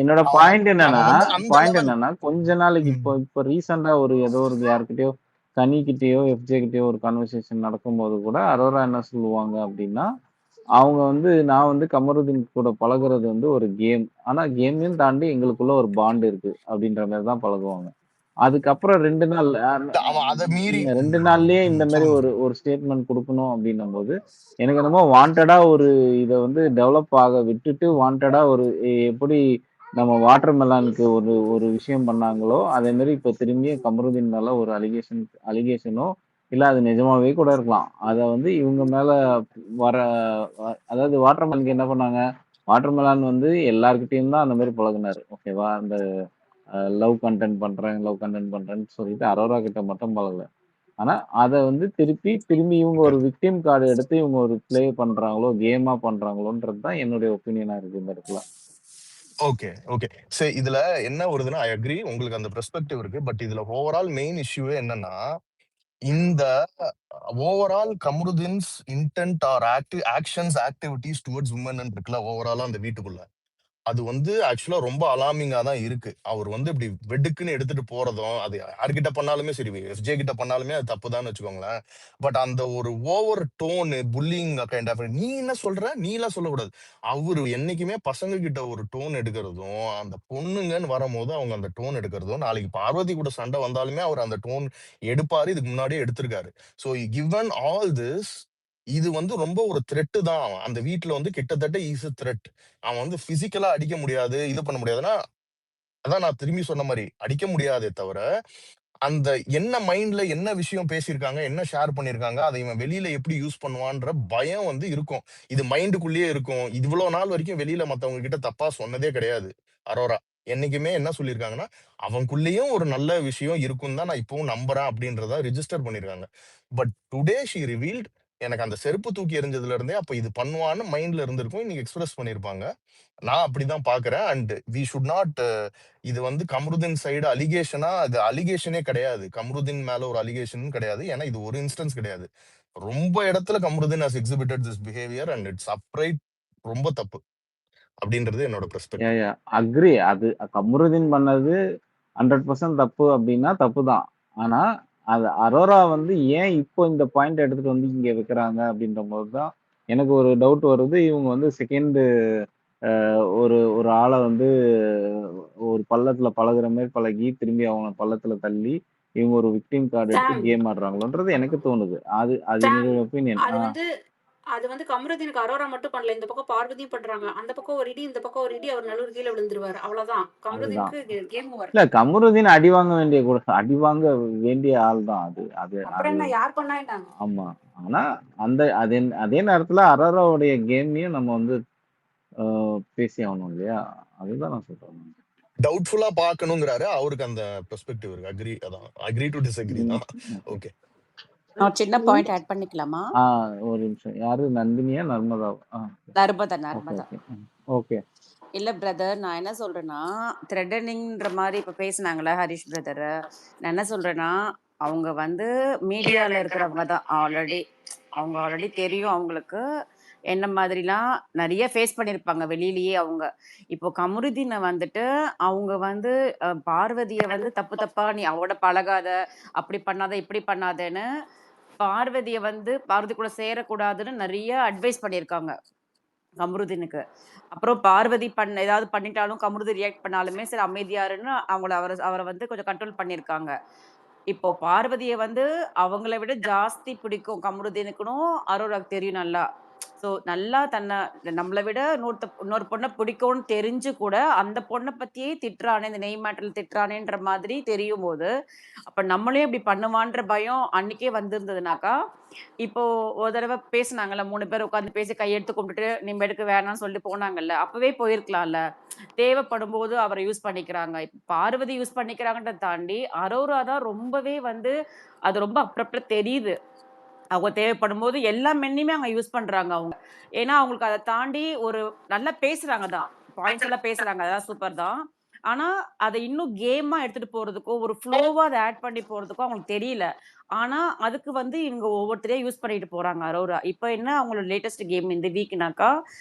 என்னோட அவன் பாயிண்ட் என்னன்னா அவன் வந்து அந்த பாயிண்ட் லெவல். என்னன்னா கொஞ்ச நாளைக்கு இப்போ ரீசெண்டா ஒரு ஏதோ ஒரு யாருக்கிட்டயோ கனிக்கிட்டயோ எஃப்ஜே கிட்டயோ ஒரு கான்வர்சேஷன் நடக்கும்போது கூட அரோரா என்ன சொல்லுவாங்க அப்படின்னா அவங்க வந்து நான் வந்து கமருதீன் கூட பழகுறது வந்து ஒரு கேம். ஆனா கேமையும் தாண்டி எங்களுக்குள்ள ஒரு பாண்ட் இருக்கு அப்படின்ற மாதிரி தான் பழகுவாங்க. அதுக்கப்புறம் 2 நாள் அவன் அதை மீறி 2 நாள்லயே இந்த மாதிரி சொல்லுங்க. ஒரு ஸ்டேட்மெண்ட் கொடுக்கணும் அப்படின்னும் போது எனக்கு என்னமோ வாண்டடா ஒரு இதை வந்து டெவலப் ஆக விட்டுட்டு வாண்டடா ஒரு எப்படி நம்ம வாட்டர் மெலானுக்கு ஒரு ஒரு விஷயம் பண்ணாங்களோ அதே மாதிரி இப்ப திரும்பியும் கமருதீன் மேல ஒரு அலிகேஷனோ இல்ல அது நிஜமாவே கூட இருக்கலாம். அத வந்து இவங்க மேல வர அதாவது வாட்டர் மெலனுக்கு என்ன பண்ணாங்க, வாட்டர் மெலான் வந்து எல்லார்கிட்டயும் தான் அந்த மாதிரி பழகுனாரு. ஓகேவா? அந்த லவ் கண்டென்ட் பண்றேன்னு சொல்லிட்டு அரோரா கிட்ட மட்டும் பழகல. ஆனா அத வந்து திரும்பி இவங்க ஒரு விக்டிம் கார்டு எடுத்து இவங்க ஒரு ப்ளே பண்றாங்களோ கேமா பண்றாங்களோன்றது தான் என்னுடைய ஒப்பீனியனா இருக்கு இந்த இடத்துல. ஓகே ஓகே சரி, இதுல என்ன வருதுன்னா ஐ அக்ரி, உங்களுக்கு அந்த பெர்ஸ்பெக்டிவ் இருக்கு. பட் இதுல ஓவரால் மெயின் இஷ்யூவே என்னன்னா, இந்த overall Kamaruddin's intent or actions activities towards women இருக்குல்ல, ஓவராலா அந்த வீட்டுக்குள்ள அது வந்து ஆக்சுவலா ரொம்ப அலார்மிங்கா தான் இருக்கு. அவர் வந்து இப்படி வெடுக்குன்னு எடுத்துட்டு போறதும், அது யார்கிட்ட பண்ணாலுமே சரி, எஃப்ஜே கிட்ட பண்ணாலுமே அது தப்புதான்னு வச்சுக்கோங்களேன். பட் அந்த ஒரு over tone pulling kind of, நீ என்ன சொல்ற, நீ எல்லாம் சொல்லக்கூடாது. அவரு என்னைக்குமே பசங்க கிட்ட ஒரு டோன் எடுக்கிறதும், அந்த பொண்ணுங்கன்னு வரும்போது அவங்க அந்த டோன் எடுக்கிறதும், நாளைக்கு பார்வதி கூட சண்டை வந்தாலுமே அவர் அந்த டோன் எடுப்பாரு. இதுக்கு முன்னாடியே எடுத்திருக்காரு. ஸோ கிவன் ஆல் திஸ், இது வந்து ரொம்ப ஒரு த்ரெட்டு தான். அவன் அந்த வீட்டுல வந்து கிட்டத்தட்ட இஸ் த்ரெட். அவன் வந்து பிசிக்கலா அடிக்க முடியாது, இது பண்ண முடியாதுன்னா, அதான் நான் திரும்பி சொன்ன மாதிரி அடிக்க முடியாதே தவிர, அந்த என்ன மைண்ட்ல என்ன விஷயம் பேசியிருக்காங்க, என்ன ஷேர் பண்ணிருக்காங்க, அதை இவன் வெளியில எப்படி யூஸ் பண்ணுவான்ற பயம் வந்து இருக்கும். இது மைண்டுக்குள்ளேயே இருக்கும். இவ்வளவு நாள் வரைக்கும் வெளியில மத்தவங்க கிட்ட தப்பா சொன்னதே கிடையாது அரோரா. என்னைக்குமே என்ன சொல்லியிருக்காங்கன்னா, அவனுக்குள்ளேயும் ஒரு நல்ல விஷயம் இருக்கும் தான் நான் இப்பவும் நம்புறேன் அப்படின்றத ரிஜிஸ்டர் பண்ணிருக்காங்க. பட் டுடே ஷி ரிவீல்ட், எனக்கு அந்த செருப்பு தூக்கி எறிஞ்சதுல இருந்தே அப்ப இது பண்ணுவான்னு மைண்ட்ல இருந்திருக்கும், இன்னைக்கு எக்ஸ்பிரஸ் பண்ணிருப்பாங்க. நான் அப்படிதான் பாக்குறேன். அண்ட் வி ஷுட் நாட், இது வந்து கமருதீன் சைடு அலிகேஷனா, அது அலிகேஷனே கிடையாது. கமருதீன் மேல ஒரு அலிகேஷன் கிடையாது. ஏன்னா இது ஒரு இன்ஸ்டன்ஸ் கிடையாது. ரொம்ப இடத்துல Kamaruddin has exhibited this behaviour and it's upright ரொம்ப தப்பு அப்படின்றது என்னோட பெர்ஸ்பெக்டிவ். அக்ரி. அது கமருதீன் பண்ணது 100% தப்பு அப்படின்னா தப்பு தான். ஆனா அது அரோரா வந்து ஏன் இப்போ இந்த பாயிண்ட் எடுத்துட்டு வந்து இங்க வைக்கிறாங்க அப்படின்ற போது தான் எனக்கு ஒரு டவுட் வருது. இவங்க வந்து செகண்ட் ஒரு ஒரு ஆளை வந்து ஒரு பள்ளத்துல பழகுற மாதிரி பழகி திரும்பி அவங்க பள்ளத்துல தள்ளி இவங்க ஒரு விக்டிம் கார்டு எடுத்து சாம் கேம் ஆடுறாங்களோன்றது எனக்கு தோணுது. அது சாம் என்னுடைய ஒப்பீனியன். அது வந்து அது வந்து கமருதீனுக்கு அரோரா மட்டும் பண்ணல, இந்த பக்கம் பார்வதியும் பண்றாங்க. அந்த பக்கம் ஒரு இடி, இந்த பக்கம் ஒரு இடி, அவர் நல்லூர் கீழே விழுந்துருவாரு. அவ்வளவுதான், அதுதான். கமருதீனுக்கு கேம் ஓவர். இல்ல கமருதீன் அடி வாங்க வேண்டிய அடி வாங்க வேண்டிய ஆள் தான் அது அது அப்புறம் அது என்ன, யார் பண்ணா என்ன? ஆமா. ஆனா அந்த அதே அதே நேரத்துல அரோராவுடைய கேமையும் நம்ம வந்து பேசி ஆகணும் இல்லையா? அதுதான் நான் சொல்றேன். டவுட்ஃபுல்லா பார்க்கணுங்கிறாரு. அவருக்கு அந்த பெர்ஸ்பெக்டிவ் இருக்கு. அக்ரி, அதான் அக்ரி டு டிஸ்அக்ரி தான். ஓகே, நான் சின்ன பாயிண்ட் ஆட் பண்ணிக்கலாமா? ஒரு நிமிஷம். யாரு, நந்தினியா நர்மதாவா? நர்மதா. ஓகே. இல்ல பிரதர், நான் என்ன சொல்றேன்னா, த்ரெட்டனிங்ன்ற மாதிரி இப்ப பேசினாங்களே ஹரிஷ் பிரதர், நான் என்ன சொல்றேன்னா, அவங்க வந்து மீடியால இருக்கிறவங்க தான். அவங்க ஆல்ரெடி தெரியும் அவங்களுக்கு என்ன மாதிரிலாம் நிறைய ஃபேஸ் பண்ணியிருப்பாங்க வெளியிலேயே அவங்க. இப்போ கமருதீனை வந்துட்டு அவங்க வந்து பார்வதியை வந்து தப்பு தப்பா நீ அவட பழகாத, அப்படி பண்ணாத, இப்படி பண்ணாதேன்னு பார்வதி கூட சேரக்கூடாதுன்னு நிறைய அட்வைஸ் பண்ணியிருக்காங்க கமருதீனுக்கு. அப்புறம் பார்வதி ஏதாவது பண்ணிட்டாலும் கமருதீன் ரியாக்ட் பண்ணாலுமே சரி அமைதியாருன்னு அவரை வந்து கொஞ்சம் கண்ட்ரோல் பண்ணியிருக்காங்க. இப்போ பார்வதியை வந்து அவங்கள விட ஜாஸ்தி பிடிக்கும் கமருதீனுக்குன்னும் அரோராக்கு தெரியும் நல்லா. ஸோ நல்லா நம்மளை விட இன்னொரு பொண்ணை பிடிக்கும்னு தெரிஞ்சு கூட அந்த பொண்ணை பத்தியே திட்டுறானே, இந்த நெய் மேட்டல் திட்டுறானேன்ற மாதிரி தெரியும் போது, அப்ப நம்மளே இப்படி பண்ணுவான்ற பயம் அன்னைக்கே வந்திருந்ததுனாக்கா, இப்போ ஒரு தடவை பேசினாங்கல்ல, 3 பேர் உட்காந்து பேசி கையெடுத்து கும்பிட்டுட்டு நிம்மதிக்கு வேணாம்னு சொல்லிட்டு போனாங்கல்ல, அப்பவே போயிருக்கலாம்ல. தேவைப்படும் போது அவரை யூஸ் பண்ணிக்கிறாங்க. இப்ப பார்வதி யூஸ் பண்ணிக்கிறாங்கன்றத தாண்டி அரோரா தான் ரொம்பவே வந்து அது ரொம்ப அப்பப்ப தெரியுது. அவங்க தேவைப்படும் போது எல்லா மென்னையுமே அவங்க யூஸ் பண்றாங்க அவங்க. ஏன்னா அவங்களுக்கு அதை தாண்டி ஒரு நல்லா பேசுறாங்க தான், பாயிண்ட்ஸ் எல்லாம் பேசுறாங்க, அதான் சூப்பர் தான். ஆனா, அத இன்னும் கேமா எடுத்துட்டு போறதுக்கோ, ஒரு ஃப்ளோவா அத ஆட் பண்ணி போறதுக்கோ அவங்களுக்கு தெரியல. ஆனா, அதுக்கு வந்து இவங்க ஒவ்வொருத்தரையா யூஸ் பண்ணிட்டு போறாங்க அரோரா. இப்ப என்ன அவங்களோட லேட்டஸ்ட் கேம் இந்த வீக்னாக்கா,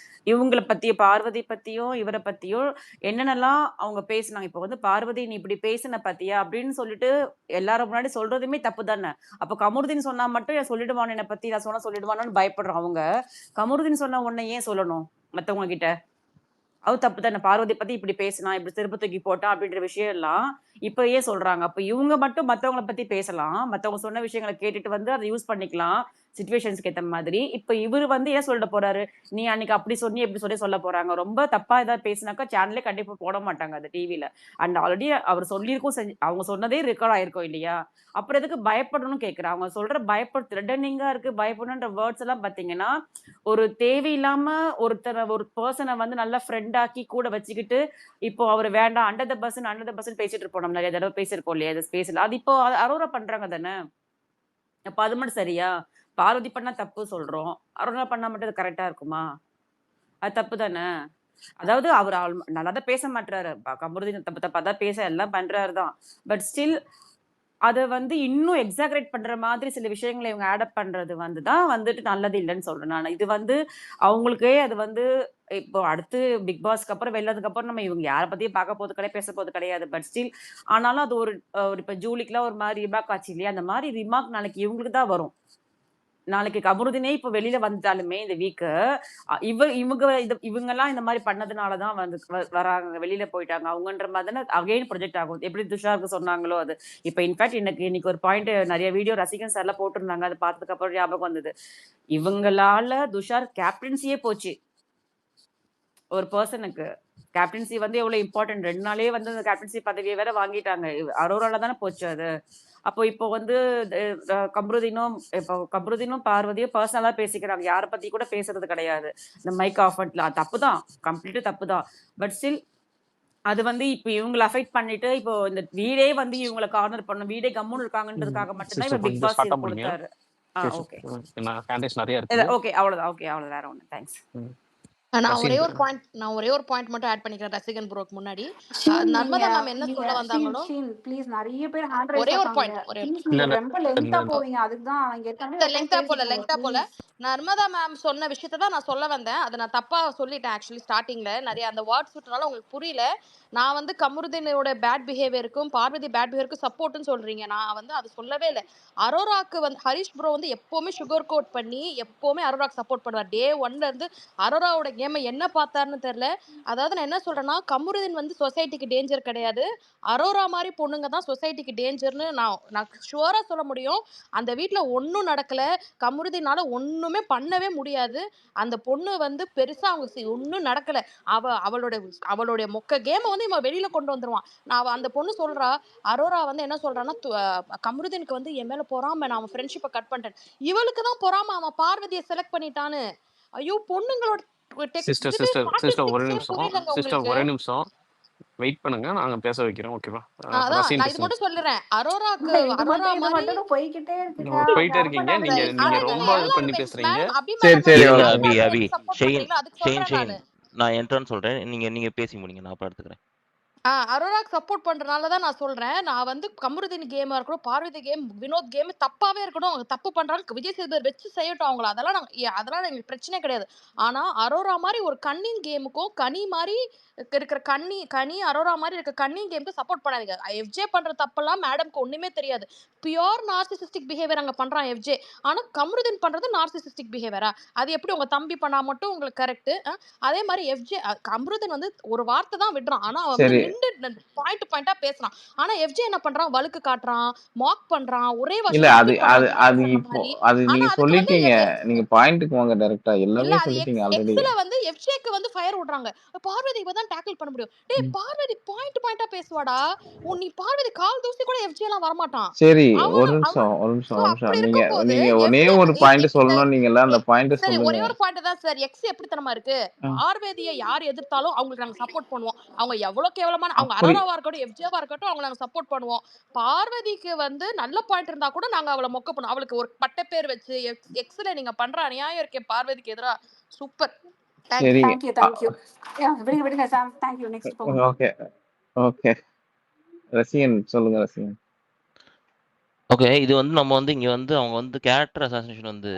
இவங்கள பத்தி பார்வதி பத்தியும், இவர பத்தியும் என்னென்னலாம் அவங்க பேசுனாங்க. இப்ப வந்து "பார்வதி நீ இப்படி பேசின பாத்தியா?" அப்படின்னு சொல்லிட்டு எல்லாரும் முன்னாடி சொல்றதுமே தப்பு தானே. அப்ப கமருதீன் சொன்னா மட்டும் சொல்லிடுவானோ என்னை பத்தி, நான் சொன்னா சொல்லிடுவானோன்னு பயப்படுறோம் அவங்க. கமருதீன் சொன்ன உடனே ஏன் சொல்லணும் மத்தவங்க கிட்ட? அது தப்பு தானே. பார்வதி பத்தி இப்படி பேசினான், இப்படி செருப்பு தூக்கி போட்டான் அப்படின்ற விஷயம் எல்லாம் இப்ப ஏன் சொல்றாங்க? அப்ப இவங்க மட்டும் மத்தவங்கள பத்தி பேசலாம். மத்தவங்க சொன்ன விஷயங்கள கேட்டுட்டு வந்து அத யூஸ் பண்ணிக்கலாம். சிச்சுவேஷன்ஸ்க்கு ஏத்த மாதிரி. இப்ப இவரு வந்து ஏன் சொல்லிட போறாரு? "நீ அன்னைக்கு அப்படி சொன்னியே, இப்படி சொல்லி சொல்ல போறாங்க." ரொம்ப தப்பா ஏதாவது பேசினாக்கா சேனலே கண்டிப்பா போட மாட்டாங்க அது டிவில. அண்ட் ஆல்ரெடி அவர் சொல்லியிருக்கும் அவங்க சொன்னதே ரெக்கார்ட் ஆயிருக்கும் இல்லையா? அப்புறம் எதுக்கு பயப்படணும்னு கேட்கிறேன். அவங்க சொல்ற த்ரெட்டனிங்கா இருக்கு, பயப்படணுன்ற வேர்ட்ஸ் எல்லாம் பார்த்தீங்கன்னா, ஒரு தேவையில்லாம ஒரு பெர்சன வந்து நல்லா ஃப்ரெண்ட் ஆக்கி கூட வச்சுக்கிட்டு, இப்போ அவரு வேண்டாம் அண்டர் த பஸ்ன்னு பேசிட்டு இருப்போம். நம்ம நெறைய தடவ பேசியிருக்கோம் இல்லையா? இந்த ஸ்பேஸ்ல. அது இப்போ அரோரா பண்றாங்க தானே! அப்ப அது மட்டும் சரியா? பார்வதி பண்ணா தப்பு சொல்றோம். அரோரா பண்ணா மட்டும் அது கரெக்ட்டா இருக்குமா? அது தப்பு தானே! அதாவது அவரு நல்லா தான் பேச மாட்றாரு. கமருதீன் தப்பு தப்பா தான் எல்லாம் பண்றாரு தான். பட் ஸ்டில் அத வந்து இன்னும் எக்ஸாகரேட் பண்ற மாதிரி சில விஷயங்கள இவங்க ஆட் அப் பண்றது வந்து தான் வந்துட்டு நல்லது இல்லன்னு சொல்றேன் நானு. இது வந்து அவங்களுக்கே அது வந்து இப்போ அடுத்து பிக் பாஸ்க்கு அப்புறம் வெளில அப்புறம் நம்ம இவங்க யார பத்தியும் பார்க்க போறது கிடையாது, பேச போறது கிடையாது. பட் ஸ்டில் ஆனாலும் அது ஒரு இப்ப ஜூலிக்குலாம் ஒரு மாரி ரிமார்க் ஆச்சு இல்லையா? அந்த மாரி ரிமார்க் நாளைக்கு இவங்களுக்கு தான் வரும். நாளைக்கு கமருதீனே இப்ப வெளில வந்துட்டாலுமே இந்த வீக்கு, இவங்கலாம் இந்த மாரி பண்ணதுனால தான் வந்து வராங்க. வெளில போயிட்டாங்க. அவங்கன்ற மாரி தானே அகைன் ப்ரொஜெக்ட் ஆகும். எப்படி துஷாருக்கு சொன்னாங்களோ அது. இப்ப இன்ஃபாக்ட் இன்னைக்கு ஒரு பாயிண்ட் நெறைய வீடியோ ரசிகன் சார்லாம் போட்டிருந்தாங்க. அத பார்த்ததுக்கு அப்புறம் ஞாபகம் வந்தது. இவங்களால துஷார் கேப்டன்சியே போச்சு. ஒரு பெர்சனுக்கு. கேப்டன்சி வந்து எவ்வளவு இம்பார்ட்டன்ட். 2 நாளே வந்து அந்த கேப்டன்சி பதவிய வேற வாங்கிட்டாங்க. அரோரால தானே போச்சு அது. அப்போ இப்போ வந்து கம்ருதீனும் பார்வதியும் பர்சனலா பேசிக்கிறாங்க. யார பத்தி கூட பேசுறது கிடையாது. இந்த மைக் ஆஃப் பண்ணிட்டு தப்பு தான். கம்ப்ளீட்டா தப்பு தான். பட் ஸ்டில் அது வந்து இப்ப இவங்கள அஃபெக்ட் பண்ணிட்டு, இப்போ இந்த வீடே வந்து இவங்கள கார்னர் பண்ணும். வீடே கம்முனு இருக்காங்கன்றதுக்காக மட்டும் தான் சிஸ்டர் இவர் பிக் கொஞ்சம் பாஸ் ஷார்ட்டா இது முடிங்க. குடுத்தாரு. ஓகே. நான் கேண்டிஸ் நிறைய இருக்குது. ஓகே அவ்வளவுதான். ஓகே அவ்வளவு வேற ஒண்ணு. தேங்க்ஸ். நான் ஒரே ரசிகன் ஒரு பாயிண்ட் மட்டும் ஆட் பண்ணிக்கிறேன் ரசிகன் ப்ரோக்கு முன்னாடி. ஷீன் நீங்க நர்மதா மேம் என்ன நீங்க சொல்ல ஷீன் வந்தாங்களோ ஷீன் ப்ளீஸ் நெறைய பேர் ஹேண்ட் ரைஸ் ஒரே ஒரு ஆக்காங்க. பாயிண்ட் ப்ளீஸ் இல்ல நீங்க இல்ல ரொம்ப லென்த்தா இந்த போவீங்க. அதுக்கு தான் இங்க இருக்கவங்க உட்காந்து லெங்க்தா போல பேசிக்கோங்க நர்மதா மேம் சொன்ன விஷயத்தை தான் நான் சொல்ல வந்தேன். அதை நான் தப்பா சொல்லிட்டேன் ஆக்சுவலி ஸ்டார்டிங்ல. நிறைய அந்த வேர்ட்ஸ் விட்டனால உங்களுக்கு புரியல. நான் வந்து கமருதீனோட பேட் பிஹேவியருக்கும் பார்வதி பேட் பிஹேவியருக்கும் சப்போர்ட்னு சொல்றீங்க. நான் வந்து அது சொல்லவே இல்லை. அரோராக்கு வந்து ஹரிஷ் ப்ரோ வந்து எப்பவுமே சுகர் கோட் பண்ணி எப்பவுமே அரோராக்கு சப்போர்ட் பண்ணுவார். டே 1ல இருந்து அரோராவோட கேமை என்ன பார்த்தாருன்னு தெரியல. அதாவது நான் என்ன சொல்றேன்னா, கமருதீன் வந்து சொசைட்டிக்கு டேஞ்சர் கிடையாது. அரோரா மாதிரி பொண்ணுங்க தான் சொசைட்டிக்கு டேஞ்சர்னு நான் ஷுவரா சொல்ல முடியும். அந்த வீட்ல ஒன்றும் நடக்கல. கமருதீனால ஒண்ணுமே பண்ணவே முடியாது. அந்த பொண்ணு வந்து பெருசா அவங்க ஒன்றும் நடக்கல. அவளுடைய மொக்க கேமை வந்து இவன் வெளியில கொண்டு வந்துருவான். அந்த பொண்ணு சொல்றா, அரோரா வந்து என்ன சொல்றான்னா, கமருதீனுக்கு வந்து என் மேல பொறாம, நான் அவன் ஃப்ரெண்ட்ஷிப்பை கட் பண்ணிட்டேன். இவளுக்கு தான் பொறாம, அவன் பார்வதியை செலக்ட் பண்ணிட்டான்னு. ஐயோ, பொண்ணுங்களோட சிஸ்டர் இதுவே சிஸ்டர் சிஸ்டர் ஒரே ஸ்டாட்டிஸ்டிக்ஸே நிமிஷம் புரியலங்க சிஸ்டர் உங்களுக்கு. ஒரே நிமிஷம் வெயிட் பண்ணுங்க, நாங்க பேச வைக்கிறோம். ஓகேவா? அதான் ரசிகன் நான் இது பேசுங்க. மட்டும் சொல்லிடுறேன். இது அரோரா மட்டும் மாதிரி போய்கிட்டே இருக்குங்க. போயிட்டே இருக்கீங்க. நீங்க சரி. நீங்க ஆனா நீங்க ரொம்ப இது பண்ணி எல்லாருமே பேசுறீங்க. மேடம் அபி சரி மேடம் சரி வந்து இருங்க ஓகே. அபி சப்போர்ட் ஷெயின் பண்றீங்களா? அதுக்கு சொல்றேன் ஷெயின் நானு. நான் என்ட்ரன்னு சொல்றேன். நீங்க பேசி முடிங்க, நான் அப்புறம் எடுத்துக்கிறேன். அரோராக்கு சப்போர்ட் பண்றதுனால தான் நான் சொல்றேன். நான் வந்து கமருதீன் கேமா இருக்கணும், பார்வதி கேம், வினோத் கேம் தப்பாவே இருக்கணும். அவங்க தப்பு பண்றாங்க, விஜய் சேதுபதி வச்சு செய்யட்டும் அவங்கள. அதெல்லாம் எங்களுக்கு பிரச்சனை கிடையாது. ஆனா அரோரா மாதிரி ஒரு கன்னிங் கேமுக்கும், கனி மாதிரி இருக்கிற கனி அரோரா மாதிரி இருக்க கன்னிங் கேமுக்கு சப்போர்ட் பண்ணாதீங்க. எஃப்ஜே பண்ற தப்பெல்லாம் மேடம்க்கு ஒண்ணுமே தெரியாது. பியோர் நார்சிசிஸ்டிக் பிஹேவியர் அங்க பண்றான் எஃப்ஜே. ஆனா கமருதீன் பண்றது நார்சிசிஸ்டிக் பிஹேவியரா? அது எப்படி உங்க தம்பி பண்ணா மட்டும் உங்களுக்கு கரெக்ட்? அதே மாதிரி எஃப்ஜே கமருதீன் வந்து ஒரு வார்த்தை தான் விடுறான். ஆனா அவன் வந்து சரி பாயிண்டா பேசுறான். ஆனா எஃப்ஜே என்ன பண்றான்? வழுக்கு காட்டுறான், மாக் பண்றான், ஒரே இல்ல வருஷம் அது ரிப்பீட் பண்றான் அது விஜய் அது சொன்ன இப்போ மாதிரி. அது ஆனா நீங்க அதுக்கு வந்து சொல்லிட்டீங்க. நீங்க பாயிண்ட்டுக்கு வாங்க டைரக்டா. இல்ல எல்லாமே அது சொல்லிட்டீங்க ஆல்ரெடி. எக்ஸ்ல வந்து எஃப்ஜேக்கு வந்து ஃபயர் விடுறாங்க. பார்வதி தான் டேக்கிள் பண்ண முடியும். டேய் பார்வதி பாயிண்டா பேசுவாடா. நீ பார்வதி கால் தூசி கூட எஃப்ஜே எல்லாம் வரமாட்டான். சரி ஒரு அவன் நிமிஷம் ஒரு நிமிஷம் சோ ஒரு அப்படி நிமிஷம். நீங்க இருக்கும்போது நீங்க ஒரே எஃப்ஜே ஒரு பாயிண்ட் சொல்லணும். நீங்கல்ல அந்த பாயிண்ட் சரி சொல்லுங்க. ஒரே ஒரு பாயிண்ட் தான் சார். எக்ஸ் எப்படி தரமா இருக்கு? பார்வதியை யார் எதிர்த்தாலும் அவங்களுக்கு நாங்க சப்போர்ட் பண்ணுவோம். அவங்க எவ்வளவு கேவலமான அவங்க அப்படி அரோராவா இருக்கட்டும், எஃப்ஜேவா இருக்கட்டும், அவங்க நாங்க சப்போர்ட் பண்ணுவோம். பார்வதிக்கு வந்து நல்ல பாயிண்ட் இருந்தா கூட நாங்க அவளை மொக்க பண்ணுவோம். அவளுக்கு ஒரு பட்ட பேர் வச்சு எக்ஸ்ல நீங்க பண்ற அநியாயம் இருக்கே பார்வதிக்கு எதிரா. சூப்பர். தேங்க்ஸ். சரி தேங்க்யூ விடுங்க சாம். தேங்க்யூ. நெக்ஸ்ட் போங்க. Okay okay. ரசிகன் சொல்லுங்க ரசிகன். ஓகே. இது வந்து நம்ம வந்து இங்க வந்து அவங்க வந்து கேரக்டர் அசாசினேஷன் வந்து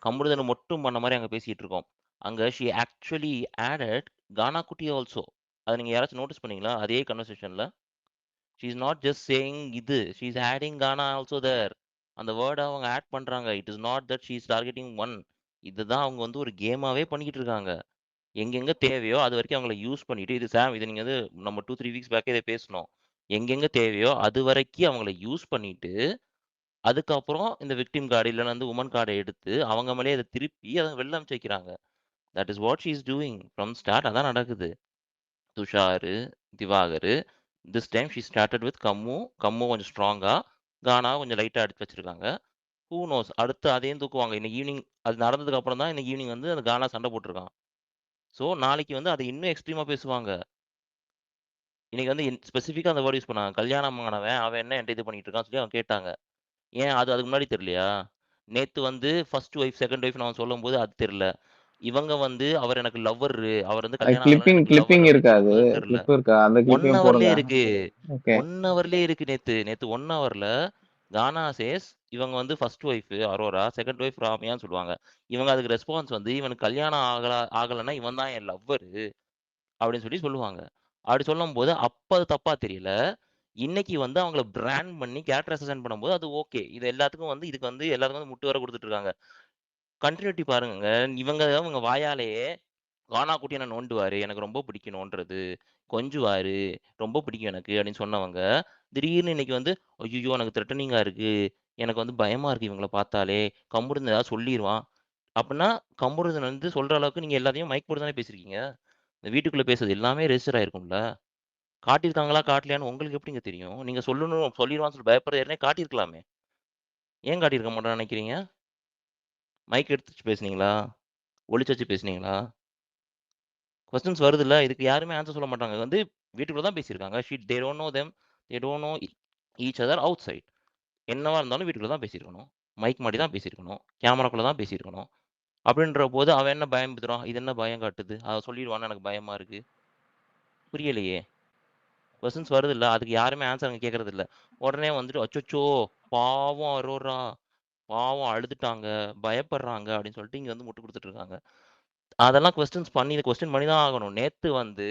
கமருதீன மட்டும் பண்ண மாரி அங்க பேசிட்டு இருக்கோம். அங்க ஷி ஆக்சுவலி ஆடட் கானா குட்டி ஆல்சோ. அத நீங்க யாராச்சும் நோட்டீஸ் பண்ணீங்களா? அதே கன்வர்சேஷன்ல. She is not just saying இது. She is adding Gaana also there. அந்த வேர்ட அவங்க ஆட் பண்றாங்க. It is not that she is targeting one. இதுதான் அவங்க வந்து ஒரு கேமாவே பண்ணிக்கிட்டு இருக்காங்க. எங்கெங்க தேவையோ அது வரைக்கும் அவங்கள யூஸ் பண்ணிட்டு, இது சாம் இத நீங்க வந்து நம்ம 2, 3 வீக்ஸ் பேக்கே இத பேசுனோம். எங்கெங்க தேவையோ அது வரைக்கும் அவங்கள யூஸ் பண்ணிட்டு, அதுக்கப்புறம் இந்த விக்டிம் கார்டு இல்லன்னா வந்து வுமன் கார்ட எடுத்து அவங்க மேலயே அத திருப்பி அத வெளில அனுப்பிச்சு வைக்கிறாங்க. That is what she is doing from start. அதான் நடக்குது. Tushar, Divakar, this time she started with Kammu. Kammu கொஞ்சம் ஸ்ட்ராங்கா, கானா கொஞ்சம் லைட்டா எடுத்து வச்சிருக்காங்க. ஹூ நோஸ் அடுத்து அதையும் தூக்குவாங்க. இன்னைக்கு ஈவினிங் அது நடந்ததுக்கு அப்புறம் தான் இன்னைக்கு ஈவினிங் வந்து அந்த கானா சண்டை போட்டுருக்கான். ஸோ நாளைக்கு வந்து அத இன்னும் எக்ஸ்ட்ரீமா பேசுவாங்க. இன்னைக்கு வந்து ஸ்பெசிஃபிக்கா அந்த வேர்ட் யூஸ் பண்ணாங்க. கல்யாணமானவன் அவன் என்ன என்ட்ட இது பண்ணிட்டு இருக்கான்னு சொல்லி அவங்க கேட்டாங்க. ஏன் அது அதுக்கு முன்னாடி தெரியலையா? நேத்து வந்து ஃபர்ஸ்ட் ஒய்ஃப், செகண்ட் ஒய்ஃப்ன்னு அவன் சொல்லும்போது அது தெரியல. இவங்க வந்து அவர் எனக்கு லவ்வரு. அவர் வந்து கல்யாணம் ஆகலன்னா எனக்கு லவ்வர் கிளிப்பிங் அப்படின்னு இருக்கா அது? சொல்லும்போது தெரியல. கிளிப் இருக்கா? அந்த 1 கிளிப்பையும் போடுங்க. ஹவர்லயே இருக்கு. ஓகே. 1 ஹவர்லயே இருக்கு நேத்து. நேத்து 1 ஹவர்ல கானா சேஸ் இவங்க வந்து first wife Aurora, second wife ராமியான்னு சொல்லுவாங்க. இவங்க அதுக்கு ரெஸ்பான்ஸ் வந்து இவனுக்கு கல்யாணம் ஆகலன்னா இவன் தான் என் லவ்வரு அப்படின்னு சொல்லி சொல்லுவாங்க. அப்படி சொல்லும்போது அப்ப அது தப்பா தெரியல. இன்னைக்கு வந்து அவங்கள பிராண்ட் பண்ணி கேரக்டர் அசைன் பண்ணும்போது அது ஓகே. இது எல்லாத்துக்கும் வந்து இதுக்கு வந்து எல்லாத்துக்கும் வந்து முட்டு வர குடுத்துட்டு இருக்காங்க. கன்டினியூட்டி பாருங்கங்க. இவங்க வாயாலேயே கானா குட்டி என்ன நோண்டுவாரு. எனக்கு ரொம்ப பிடிக்கும் நோண்டுறது. கொஞ்சுவாரு. ரொம்ப பிடிக்கும் எனக்கு அப்படின்னு சொன்னவங்க, திடீர்னு இன்னைக்கு வந்து, "ஐய்யய்யோ! எனக்கு த்ரெட்டனிங்கா இருக்கு. எனக்கு வந்து பயமா இருக்கு இவங்கள பார்த்தாலே. கம்முடுன்னு ஏதாவது சொல்லிருவான்." அப்பன்னா கம்முடுன்னு வந்து சொல்ற அளவுக்கு நீங்க எல்லாத்தையும் மைக் போட்டு தானே பேசியிருக்கீங்க. இந்த வீட்டுக்குள்ள பேசுறது எல்லாமே ரெஜிஸ்டர் ஆயிருக்கும்ல. காட்டியிருக்காங்களா, காட்டலையான்னு உங்களுக்கு எப்படிங்க தெரியும்? நீங்க சொல்லணும் சொல்லிருவான்னு சொல்லி பயப்படுற ஏற்கனவே காட்டியிருக்கலாமே. ஏன் காட்டியிருக்க மாட்டான்னு நினைக்கிறீங்க? மைக் எடுத்து வச்சு பேசுனீங்களா? ஒளிச்சு வச்சு பேசுனீங்களா? கொஸ்டின்ஸ் வருதுல்ல. இதுக்கு யாருமே ஆன்சர் சொல்ல மாட்டாங்க. வந்து வீட்டுக்குள்ள தான் பேசியிருக்காங்க. They don't know them. They don't know each other outside. என்னவா இருந்தாலும் வீட்டுக்குள்ள தான் பேசியிருக்கணும். மைக் மாட்டி தான் பேசியிருக்கணும். கேமராக்குள்ள தான் பேசியிருக்கணும். அப்படின்ற போது அவன் என்ன பயம்புத்துறான்? இது என்ன பயம் காட்டுது? அத சொல்லிருவான்னு எனக்கு பயமா இருக்கு. புரியலையே. கொஸ்டின்ஸ் வருதுல்ல. அதுக்கு யாருமே ஆன்சர் அங்க கேட்கறதில்ல. உடனே வந்துட்டு, "அச்சச்சோ! பாவம் அரோரா. பாவம் அழுதுட்டாங்க. பயப்படுறாங்க." அப்படின்னு சொல்லிட்டு இங்க வந்து முட்டு குடுத்துட்டு இருக்காங்க. அதெல்லாம் கொஸ்டின் பண்ணி தான் ஆகணும். நேத்து வந்து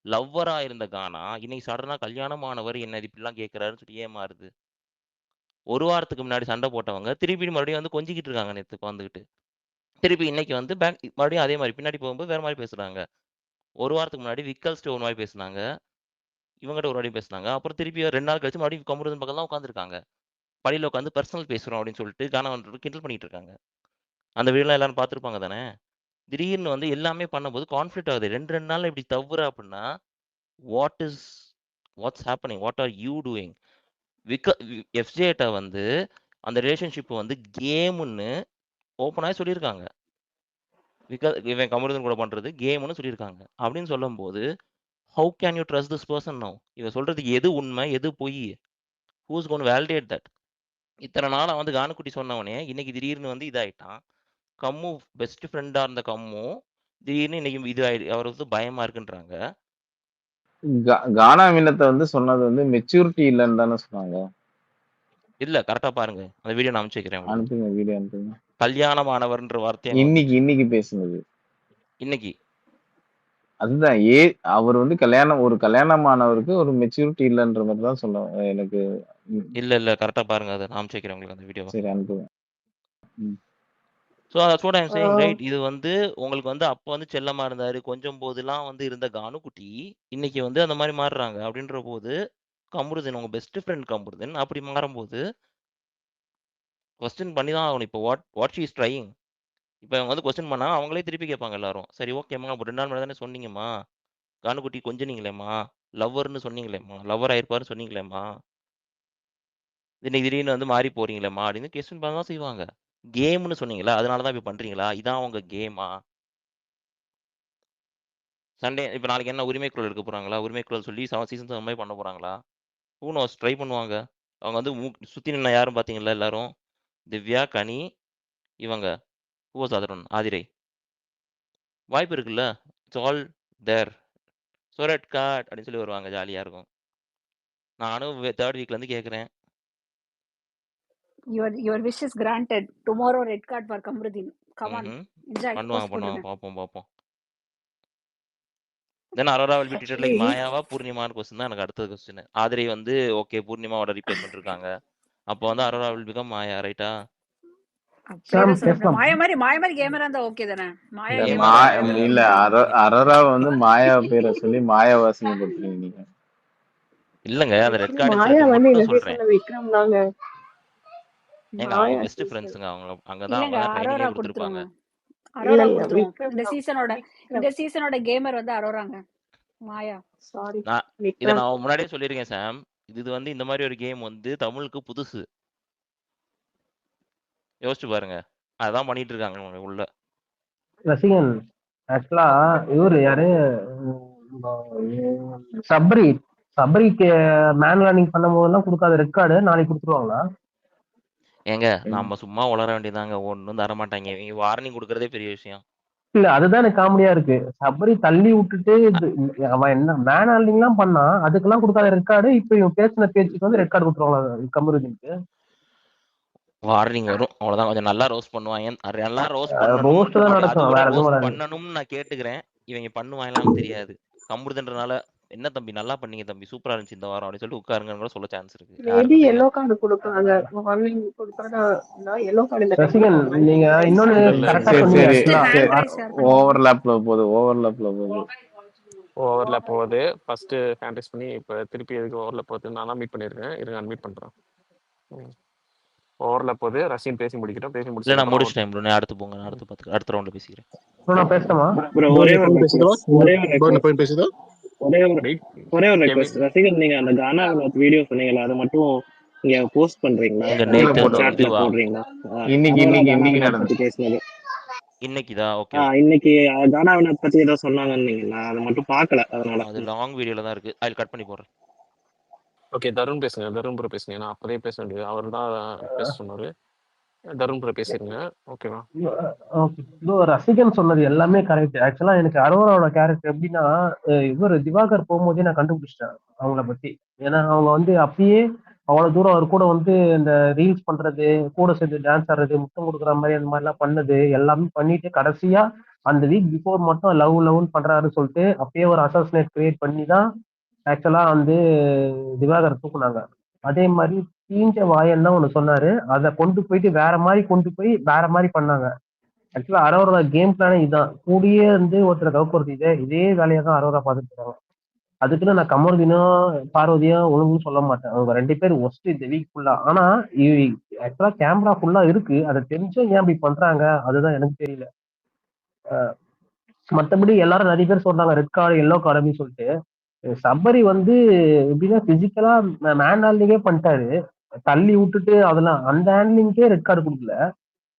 லவ்வரா இருந்த கானா, இன்னைக்கு சடனா கல்யாணமானவர் என்ன இப்படிலாம் கேட்கிறாருன்னு சொல்லி ஏன் மாறுது? ஒரு வாரத்துக்கு முன்னாடி சண்டை போட்டவங்க, திருப்பி மறுபடியும் வந்து கொஞ்சிக்கிட்டு இருக்காங்க நேத்து உட்காந்துக்கிட்டு. திருப்பி இன்னைக்கு வந்து மறுபடியும் அதே மாரி பின்னாடி போகும்போது வேற மாரி பேசுறாங்க. ஒரு வாரத்துக்கு முன்னாடி விக்கல்ஸ்ட்ட ஒரு மாரி பேசுனாங்க. இவங்கட்ட ஒரு வாட்டி பேசுனாங்க. அப்புறம் திருப்பி 2 நாள் கழிச்சு மறுபடியும் கமருதீன் பக்கம் தான் உட்காந்துருக்காங்க. படியில உட்காந்து பெர்சனல் பேசுறோம் அப்படின்னு சொல்லிட்டு கானா வந்துட்டு கிண்டல் பண்ணிட்டு இருக்காங்க. அந்த வீடியோலாம் எல்லாரும் பார்த்துருப்பாங்க தானே? திடீர்னு வந்து எல்லாமே பண்ணும்போது கான்ஃப்ளிக்ட் ஆகுது. 2 நாள்ல இப்படி தவுற அப்படின்னா, what is what's happening? What are you doing? எஃப்ஜேட்ட வந்து அந்த ரிலேஷன்ஷிப் வந்து கேம்ன்னு ஓப்பனாவே சொல்லியிருக்காங்க. இவன் கமருதீன் கூட பண்றது கேம்ன்னு சொல்லியிருக்காங்க. அப்படின்னு சொல்லும்போது, how can you trust this person now? இவன் சொல்றது எது உண்மை? எது பொய்? Who is going to validate that? இத்தன நாளா வந்து கானுக்குட்டி சொன்னவனே, இன்னைக்கு திடீர்னு வந்து இதாயிட்டான். கம்மு பெஸ்ட் ஃப்ரெண்டா இருந்த கம்மு, திடீர்னு இன்னைக்கு இது அவருக்கு வந்து பயமா இருக்குன்றாங்க. கானா வினத்தை வந்து சொன்னது வந்து மெச்சூரிட்டி இல்லைன்னு தானே சொன்னாங்க. இல்ல கரெக்ட்டா பாருங்க. அந்த வீடியோ நான் அனுப்பிச்சு வைக்கிறேன் உங்களுக்கு. அனுப்புங்க, வீடியோ அனுப்புங்க. கல்யாணமானவர்ன்ற வார்த்தை அங்க வந்துச்சு. இன்னைக்கு பேசுனது. இன்னைக்கு. அதுதான் அவர் வந்து ஒரு கல்யாணமானவருக்கு ஒரு மெச்சூரிட்டி இல்லைன்ற மாதிரி தான் சொல்ல எனக்கு. இல்ல கரெக்ட்டா பாருங்க. அத நான் அனுப்பிச்சு வைக்கிறேன் உங்களுக்கு அந்த வீடியோவ. சரி அனுப்புங்க. So that's what I am saying right. இது வந்து உங்களுக்கு வந்து அப்ப வந்து செல்லமா இருந்தாரு. கொஞ்சம் போதெல்லாம் வந்து இருந்த கானுக்குட்டி, இன்னைக்கு வந்து அந்த மாரி மாறுறாங்க. அப்படின்ற போது, கமருதீன் உங்க பெஸ்ட் ஃப்ரெண்ட் கமருதீன் அப்படி மாறும்போது, கொஸ்டின் பண்ணி தான் ஆகணும். இப்போ வாட் ஷி இஸ் ட்ரையிங்? இப்ப இவங்க வந்து கொஸ்டின் பண்ணா, அவங்களே திருப்பி கேட்பாங்க எல்லாரும். சரி ஓகேம்மா, அப்ப 2 நாள் முன்னாடி தானே சொன்னீங்கம்மா. கானுக்குட்டி கொஞ்சுனீங்களேம்மா. லவ்வர்ன்னு சொன்னீங்களேம்மா. லவ்வர் ஆயிருப்பாருன்னு சொன்னீங்களேம்மா. இன்னைக்கு திடீர்னு வந்து மாறி போறீங்களேம்மா அப்படின்னு கொஸ்டின் பண்ண தான் செய்வாங்க. கேம்ன்னு சொன்னீங்களா? அதனால தான் இப்படி பண்றீங்களா? இதான் உங்க கேமா? சண்டே இப்ப நாளைக்கு என்ன உரிமை குரல் எடுக்க போறாங்களா? உரிமை குரல் சொல்லி சீசன் 7 மாரி பண்ண போறாங்களா? ஹூ நோஸ் ட்ரை பண்ணுவாங்க. அவங்க வந்து சுத்தி நின்ன யாரும் பார்த்தீங்கல்ல எல்லாரும்? திவ்யா, கனி, இவங்க. Who was other one? Aathirai. வாய்ப்பு இருக்குல்ல. It's all there. So red card அப்படின்னு சொல்லி வருவாங்க. ஜாலியா இருக்கும். நானும் 3rd வீக்ல இருந்து கேக்குறேன். your wish is granted. Tomorrow red card for Kamruddin. Come on, enjoy. பண்ணுவாங்க Post போடுங்க. பாப்போம். Then Aurora will be treated like Actually, மாயாவா பூர்ணிமான்னு கொஸ்டின் தான் எனக்கு அடுத்த கொஸ்டின். ஆதிரை வந்து ஓகே பூர்ணிமாவோட ரீப்ளேஸ்மெண்ட் இருக்காங்க. அப்போ வந்து அரோரா will become மாயா, ரைட்டா? அப்படியே சொல்றேன். மாய மாதிரி கேமரா இருந்தா ஓகே தானே? மாயா இல்ல கேமரா இல்ல அரோரா வந்து மாயா பேரை சொல்லி மாயாவாசனை பண்றீங்க நீங்க. இல்லங்க அந்த ரெட் கார்டு மாயா வந்து இந்த மட்டும் சொல்றேன். சீசன்ல விக்ரம் தாங்க. ஏங்க அவங்க பெஸ்ட் ஃப்ரெண்ட்ஸ்ங்க, அவங்க அங்கதான் அவங்க தான் ட்ரைனிங்கே கொடுத்திருப்பாங்க. அரோரா கொடுத்துருவோம். இந்த சீசனோட கேமர் வந்து அரோராங்க. மாயா சாரி இதை நான் முன்னாடியே சொல்லியிருக்கேன் சாம். இது வந்து இந்த மாதிரி ஒரு கேம் வந்து தமிழுக்கு புதுசு. யோசிச்சு பாருங்க, அதான் பண்ணிட்டு இருக்காங்க உள்ள. ரசிகன் ஆக்சுவலா இவரு யாரு சபரிக்கு மேன் லேர்னிங் பண்ணும் போதெல்லாம் கொடுக்காத ரெட் கார்டு நாளைக்கு கொடுத்துருவாங்களா? ஏங்க நம்ம சும்மா உளர வேண்டியதாங்க, ஒன்னும் தர மாட்டாங்க. இவங்க வார்னிங் கொடுக்கறதே பெரிய விஷயம். இல்ல அதுதான் எனக்கு காமெடியா இருக்கு. சபரி தள்ளி விட்டுட்டு அவன் என்ன மேன் லேர்னிங் எல்லாம் பண்ணா, அதுக்கெல்லாம் கொடுக்காத ரெட் கார்டு இப்ப இவன் பேசின பேச்சுக்கு வந்து ரெட் கார்டு கொடுத்துருவாங்களா கமருதீனுக்கு? வார்னிங் வரும் அவ்வளவுதான். கொஞ்சம் நல்லா ரோஸ்ட் பண்ணுவாங்க. நல்லா ரோஸ்ட் பண்ணணும்னு நான் கேட்டுக்கிறேன். இவங்க பண்ணுவாங்களான்னு தெரியாது. கம்ருதன்றனால என்ன தம்பி நல்லா பண்ணீங்க தம்பி, சூப்பரா இருந்துச்சு இந்த வாரம் அப்படின்னு சொல்லிட்டு உட்காருங்கன்னு கூட சொல்ல சான்ஸ் இருக்கு. மேபி எல்லோ கார்டு கொடுப்பாங்க. வார்னிங் கொடுத்தாங்கன்னா எல்லோ கார்டு இந்த ரசிகன் நீங்க இன்னொன்னு கரெக்ட்டா சொன்னீங்க. ஓவர்லாப்ல போகுது. ஓவர்லாப் போகுது. ஃபர்ஸ்ட் ஹேண்ட் ரைஸ் பண்ணி இப்போ திருப்பி எதுக்கு ஓவர்லாப் போகுது நான் மீட் பண்ணிருக்கேன். இருங்க அன்மீட் பண்றேன். ஓவர்லாப் போகுது. ரசிகன் பேசி முடிக்கிறோம். பேசி முடிச்சு நான் முடிச்சிட்டேன் ப்ரோ. அடுத்து போங்க. நான் அடுத்த ரவுண்ட்ல பேசிக்கிறேன். நான் பேசணுமா ப்ரோ? ஒரே ஒரு ரெக்வெஸ்ட். ரசிகன் நீங்க அந்த கானா வீடியோ சொன்னீங்கல அதை மட்டும் நீங்க போஸ்ட் பண்றீங்களா? சாட்ல போடுறீங்களா? இன்னைக்கு நடந்து பேசினது இன்னைக்குதா? ஓகே. இன்னைக்கு கானா வினோத் பத்தி ஏதோ சொன்னாங்கன்னு நான் அதை மட்டும் பார்க்கல, அதனால. அது லாங் வீடியோல தான் இருக்கு. ஐ கட் பண்ணி போடுறேன். ஓகே தருண் பேசுங்க. தருண் ப்ரோ பேசுங்க. நான் அப்பதே பேச வேண்டியது அவர் தான் பேச சொன்னாரு. தருண் ப்ரோ பேசிருங்க. ஓகேவா? ப்ரோ ரசிகன் சொன்னது எல்லாமே கரெக்ட். ஆக்சுவலா எனக்கு அரோராவோட கேரக்டர் எப்படின்னா, இவர் திவாகர் போகும்போதே நான் கண்டுபிடிச்சிட்டேன் அவங்கள பத்தி. ஏன்னா அவங்க வந்து அப்பயே அவ்வளவு தூரம் அவர் கூட வந்து இந்த ரீல்ஸ் பண்றது, கூட சேர்ந்து டான்ஸ் ஆடுறது, முத்தம் கொடுக்குற மாதிரி அந்த மாதிரி எல்லாம் பண்ணது எல்லாமே பண்ணிட்டு கடைசியா அந்த வீக் பிஃபோர் மட்டும் லவ்னு பண்றாருன்னு சொல்லிட்டு அப்பயே ஒரு அசாசினேட் கிரியேட் பண்ணி தான் ஆக்சுவலா வந்து திவாகர் தூக்குனாங்க. அதே மாதிரி தீஞ்ச வாயன் தான் ஒண்ணு சொன்னாரு. அதை கொண்டு போயிட்டு வேற மாதிரி பண்ணாங்க. ஆக்சுவலா அரோரா கேம் பிளானே இதுதான். கூடியே வந்து ஒருத்தரை கவுக்குறது இதே வேலையை தான் அரோரா பார்த்துட்டு இருக்காங்க. அதுக்குன்னு நான் கமருதீனும் பார்வதியும் ஒழுங்குன்னு சொல்ல மாட்டேன். அவங்க 2 பேர் ஒஸ்ட் இந்த வீக் ஃபுல்லா. ஆனா ஆக்சுவலா கேமரா ஃபுல்லா இருக்கு. அதை தெரிஞ்சும் ஏன் அப்படி பண்றாங்க அதுதான் எனக்கு தெரியல. மற்றபடி எல்லாரும் நிறைய பேர் சொல்றாங்க ரெட் கார்டு எல்லோ கார்டு அப்படின்னு சொல்லிட்டு. சபரி வந்து எப்படின்னா பிசிக்கலா மேன் ஹேண்ட்லிங்கே பண்ணிட்டாரு. தள்ளி விட்டுட்டு அதெல்லாம் அந்த ஹேண்ட்லிங்கே ரெட் கார்டு கொடுக்கல.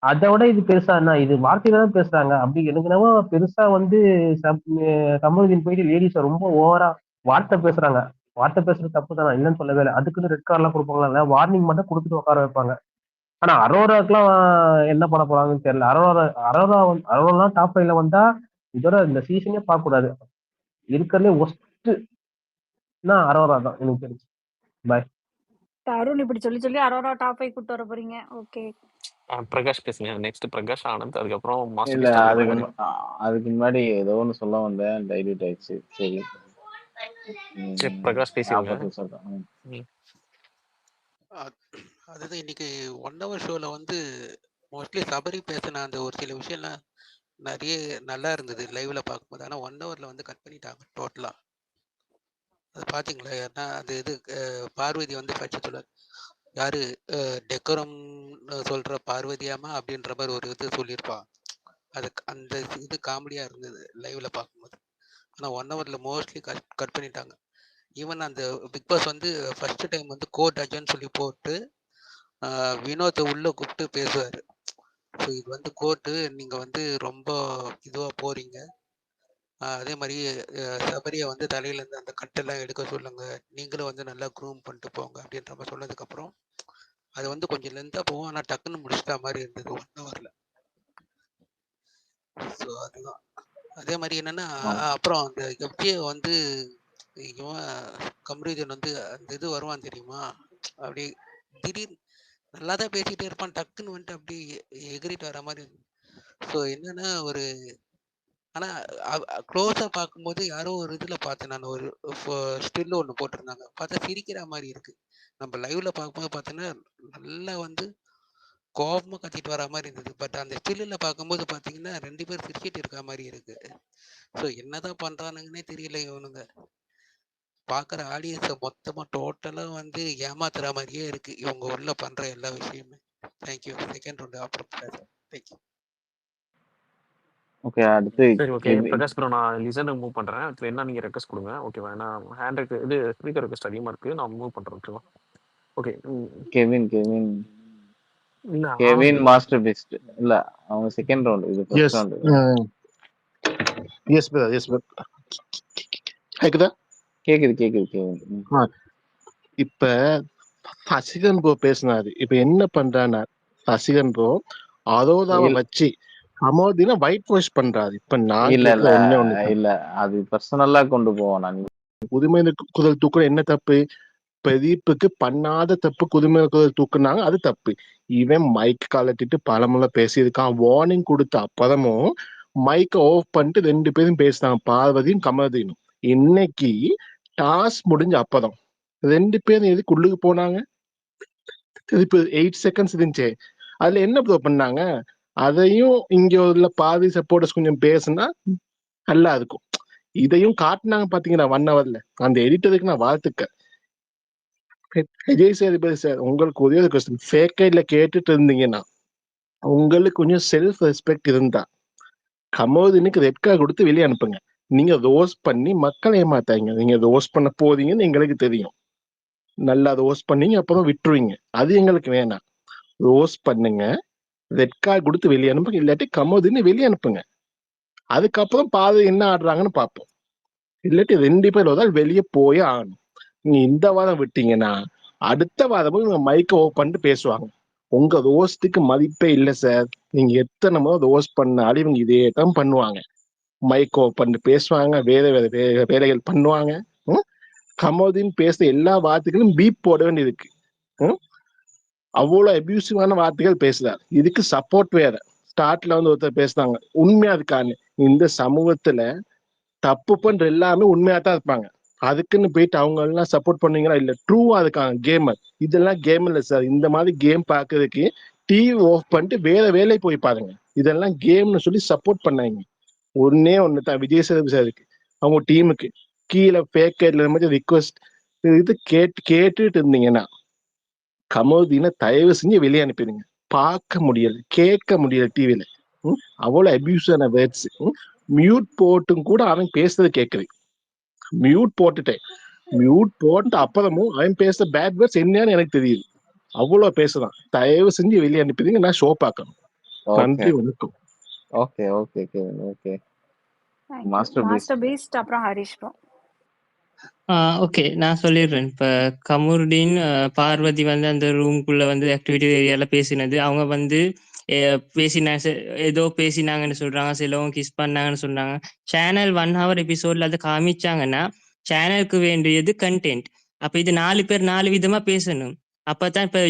அதை விட இது பெருசா என்ன, இது வார்த்தையில தான் பேசுறாங்க. அப்படி எனக்கு என்னவோ பெருசா வந்து கமருதீன் போயிட்டு லேடிஸை ரொம்ப ஓவரா வார்த்தை பேசுறாங்க. வார்த்தை பேசுறது தப்பு தான், இல்லைன்னு சொல்லவே இல்லை. அதுக்குன்னு ரெட் கார்டு எல்லாம் கொடுப்பாங்களா? இல்லை வார்னிங் மட்டும் கொடுத்துட்டு உட்கார வைப்பாங்க. ஆனா அரோராக்கெல்லாம் என்ன பண்ண போறாங்கன்னு தெரியல. அரோராலாம் டாப் 5ல வந்தா இதோட இந்த சீசனே பார்க்க கூடாது. இருக்கிறதுலே ஒஸ்ட்னா அரோரா தான் எனக்கு தெரிஞ்சு. பாய். அருண் இப்படி சொல்லி அரோரா டாப் 5 கூட்டு வர போறீங்க. ஓகே பிரகாஷ் பேசுங்க. நெக்ஸ்ட் பிரகாஷ் ஆனந்த், அதுக்கப்புறம் இல்ல அதுக்கு முன்னாடி ஏதோ ஒண்ணு சொல்ல வந்தேன், டைல்யூட் ஆயிடுச்சு. சரி பிரகாஷ் பேசுங்க. அதாவது இன்னைக்கு 1 hour ஷோல வந்து மோஸ்ட்லி சபரி பேசின அந்த ஒரு சில விஷயம்லாம் நிறைய நல்லா இருந்தது லைவ்ல பார்க்கும்போது. ஆனால் 1 hourல வந்து கட் பண்ணிட்டாங்க டோட்டலா. அது பார்த்தீங்களா? ஏன்னா அது இது பார்வதி வந்து பட்சத்துல யாரு டெக்கரம் சொல்ற பார்வதியாமா அப்படின்ற மாதிரி ஒரு இது சொல்லியிருப்பான். அது அந்த இது காமெடியா இருந்தது லைவ்ல பார்க்கும்போது. ஆனால் 1 hourல மோஸ்ட்லி கட் பண்ணிட்டாங்க. ஈவன் அந்த பிக் பாஸ் வந்து ஃபர்ஸ்ட் டைம் வந்து கோட் அஜன்னு சொல்லி போட்டு வினோத்தை உள்ள கூப்பிட்டு பேசுவார். ஸோ இது வந்து கோர்ட்டு, நீங்கள் வந்து ரொம்ப இதுவாக போறீங்க. அதே மாதிரி சபரியை வந்து தலையிலேருந்து அந்த கட்டெல்லாம் எடுக்க சொல்லுங்க, நீங்களும் வந்து நல்லா க்ரூம் பண்ணிட்டு போங்க அப்படின்ற மாதிரி சொன்னதுக்கப்புறம் அது வந்து கொஞ்சம் லென்த்தாக போகும். ஆனால் டக்குன்னு முடிச்சிட்டா மாதிரி இருந்தது 1 hourல. ஸோ அதுதான். அதே மாதிரி என்னன்னா அப்புறம் அந்த எஃப்ஜே வந்து இவன் கம்ருதீன் வந்து அந்த இது வருவான் தெரியுமா, அப்படி திடீர்னு நல்லா தான் பேசிட்டே இருப்பான், டக்குன்னு வந்துட்டு அப்படி எகிரிட்டு வர மாதிரி. ஸோ என்னன்னா ஒரு ஆனா க்ளோஸா பார்க்கும்போது யாரோ ஒரு இதுல பார்த்தேன் நான், ஒரு ஸ்டில் ஒன்று போட்டிருந்தாங்க, பார்த்தா சிரிக்கிற மாதிரி இருக்கு. நம்ம லைவ்ல பார்க்கும்போது பார்த்தீங்கன்னா நல்லா வந்து கோபமா கத்திட்டு வர மாதிரி இருந்தது. பட் அந்த ஸ்டில்லில் பார்க்கும்போது பார்த்தீங்கன்னா 2 பேர் சிரிச்சிட்டு இருக்க மாதிரி இருக்கு. ஸோ என்னதான் பண்றானுங்கன்னே தெரியல இவனுங்க. பார்க்குற ஆடியன்ஸை மொத்தமா டோட்டலா வந்து ஏமாத்துற மாதிரியே இருக்கு இவங்க உள்ள பண்ற எல்லா விஷயமே. தேங்க்யூ. செகண்ட் ரவுண்டு அப்புறம் பேசுறேன். தேங்க்யூ. ஓகே, அடுத்து சரி ஓகே கெவின். பிரகாஷ் ப்ரோ, நான் லிசனுக்கு மூவ் பண்ணுறேன். இப்போ என்ன நீங்கள் ரெக்வஸ்ட் கொடுங்க ஓகேவா? ஏன்னா ஹேண்ட் இது ஸ்பீக்கர் ரெக்வஸ்ட் அதிகமாக இருக்குது, நான் மூவ் பண்ணுறேன் ஓகேவா? ஓகே. கெவின் கெவின் இல்லை கெவின் மாஸ்டர் பெஸ்ட் இல்ல, அவங்க செகண்ட் ரவுண்ட், இது first yes round. Yes brother, yes brother. கேக்குதா? கேக்குது கேக்குது கெவின். இப்ப சசிகன் ப்ரோ பேசினாரு. இப்ப என்ன பண்றானா சசிகன் ப்ரோ அதோதாவை வச்சு அமோதினா ஒயிட் வாஷ் பண்றாரு. இப்ப நான் இல்ல இல்ல கேக்குற ஒண்ணு இல்ல, அது பர்சனலா கொண்டு போவோம். நான் புதுமை குரல் தூக்குற என்ன தப்பு? பிரதீப்புக்கு பண்ணாத தப்பு புதுமை குரல் தூக்குனாங்க, அது தப்பு. இவன் மைக் கலட்டிட்டு பலமுறை பேசியிருக்கான். வார்னிங் கொடுத்த அப்புறமும் மைக்கை ஆஃப் பண்ணிட்டு 2 பேரும் பேசினாங்க, பார்வதியும் கமலதீனும். இன்னைக்கு டாஸ் முடிஞ்ச அப்புறம் 2 பேரும் எதுக்கு உள்ளுக்கு போனாங்க? திருப்பி 8 செகண்ட்ஸ் இருந்துச்சு. அதுல என்ன ப்ரோ பண்ணாங்க? அதையும் இங்க உள்ள பாதி சப்போர்ட்டர்ஸ் கொஞ்சம் பேசுனா நல்லா இருக்கும். இதையும் காட்டினாங்க பாத்தீங்கன்னா 1 ஹவர்ல. அந்த எடிட்டருக்கு நான் வாழ்த்துக்கள். விஜய் சேதுபதி சார், உங்களுக்கு ஒரே ஒரு கொஸ்டின், ஃபேக் ஐடில கேட்டுட்டு இருந்தீங்கன்னா உங்களுக்கு கொஞ்சம் செல்ஃப் ரெஸ்பெக்ட் இருந்தா கமோதினுக்கு ரெட் கார்டு கொடுத்து வெளியே அனுப்புங்க. நீங்க ரோஸ் பண்ணி மக்களை ஏமாத்தாங்க. நீங்க ரோஸ் பண்ண போறீங்கன்னு எங்களுக்கு தெரியும். நல்லா ரோஸ் பண்ணீங்க அப்புறம் விட்டுருவீங்க, அது எங்களுக்கு வேணாம். ரோஸ் பண்ணுங்க, ரெட் கார்டு கொடுத்து வெளியே அனுப்புங்க, இல்லாட்டி கமோதின்னு வெளியே அனுப்புங்க. அதுக்கப்புறம் பாது என்ன ஆடுறாங்கன்னு பார்ப்போம். இல்லாட்டி 2 பேர் தான் வெளியே போயே ஆகணும். நீங்க இந்த வாரம் விட்டீங்கன்னா அடுத்த வாரமும் இவங்க மைக்கை ஓப் பண்ணிட்டு பேசுவாங்க. உங்க ரோஸ்ட்டுக்கு மதிப்பே இல்லை சார். நீங்க எத்தனை முறை ரோஸ் பண்ணாலும் இவங்க இதே தான் பண்ணுவாங்க. மைக் ஓப் பண்ணிட்டு பேசுவாங்க, வேற வேற வேலைகள் பண்ணுவாங்க. கமோதின் பேசுற எல்லா வார்த்தைகளும் பீப் போட வேண்டியது இருக்கு. அவ்வளவு அபியூசிவான வார்த்தைகள் பேசுறாரு. இதுக்கு சப்போர்ட் வேற. ஸ்டார்ட்ல வந்து ஒருத்தர் பேசுனாங்க, உண்மையா இருக்கான்னு. இந்த சமூகத்துல தப்பு பண்ற எல்லாமே உண்மையா தான் இருப்பாங்க. அதுக்குன்னு போயிட்டு அவங்க எல்லாம் சப்போர்ட் பண்ணீங்களா? இல்ல, ட்ரூவா இருக்காங்க கேமர். இதெல்லாம் கேம் இல்ல சார். இந்த மாதிரி கேம் பாக்குறதுக்கு டிவி ஆஃப் பண்ணிட்டு வேற வேலை போய் பாருங்க. இதெல்லாம் கேம்னு சொல்லி சப்போர்ட் பண்ணாங்க. ஒன்னே ஒண்ணுதான் விஜய் சேதுபதி சாருக்கு, அவங்க டீமுக்கு கீழே ஃபேக் ஐடில மாதிரி ரிக்வஸ்ட் இது கேட்டுட்டு இருந்தீங்கன்னா கமோதினை தயவு செஞ்சு வெளியே அனுப்பிடுங்க. பார்க்க முடியல, கேட்க முடியல டிவியில. அவ்வளவு அபியூஸான வேர்ட்ஸ். மியூட் போட்டும் கூட அவன் பேசுறது கேட்குது. மியூட் போட்டுட்டேன். மியூட் போட்டு அப்புறமும் அவன் பேசுற பேட் வேர்ட்ஸ் என்னன்னு எனக்கு தெரியுது. அவ்வளவு பேசுறான். தயவு செஞ்சு வெளியே அனுப்பிடுங்க, நான் ஷோ பார்க்கணும். நன்றி, வணக்கம். Okay okay okay. Master Beast அப்புறம் ஹரிஷ் ப்ரோ. ஓகே, நான் சொல்லிடுறேன். இப்போ கமருதீன் பார்வதி வந்து அந்த ரூம்குள்ள வந்து ஆக்டிவிட்டி ஏரியால பேசினது, அவங்க வந்து பேசினாங்க, ஏதோ பேசினாங்கன்னு சொல்றாங்க, சிலவங்க கிஸ் பண்ணாங்கன்னு சொன்னாங்க. சேனல் 1 hour எபிசோட்ல அதை காமிச்சாங்கன்னா சேனலுக்கு வேண்டியது கண்டென்ட். அப்ப இது 4 பேர் 4 விதமா பேசணும். அப்பதான் இப்ப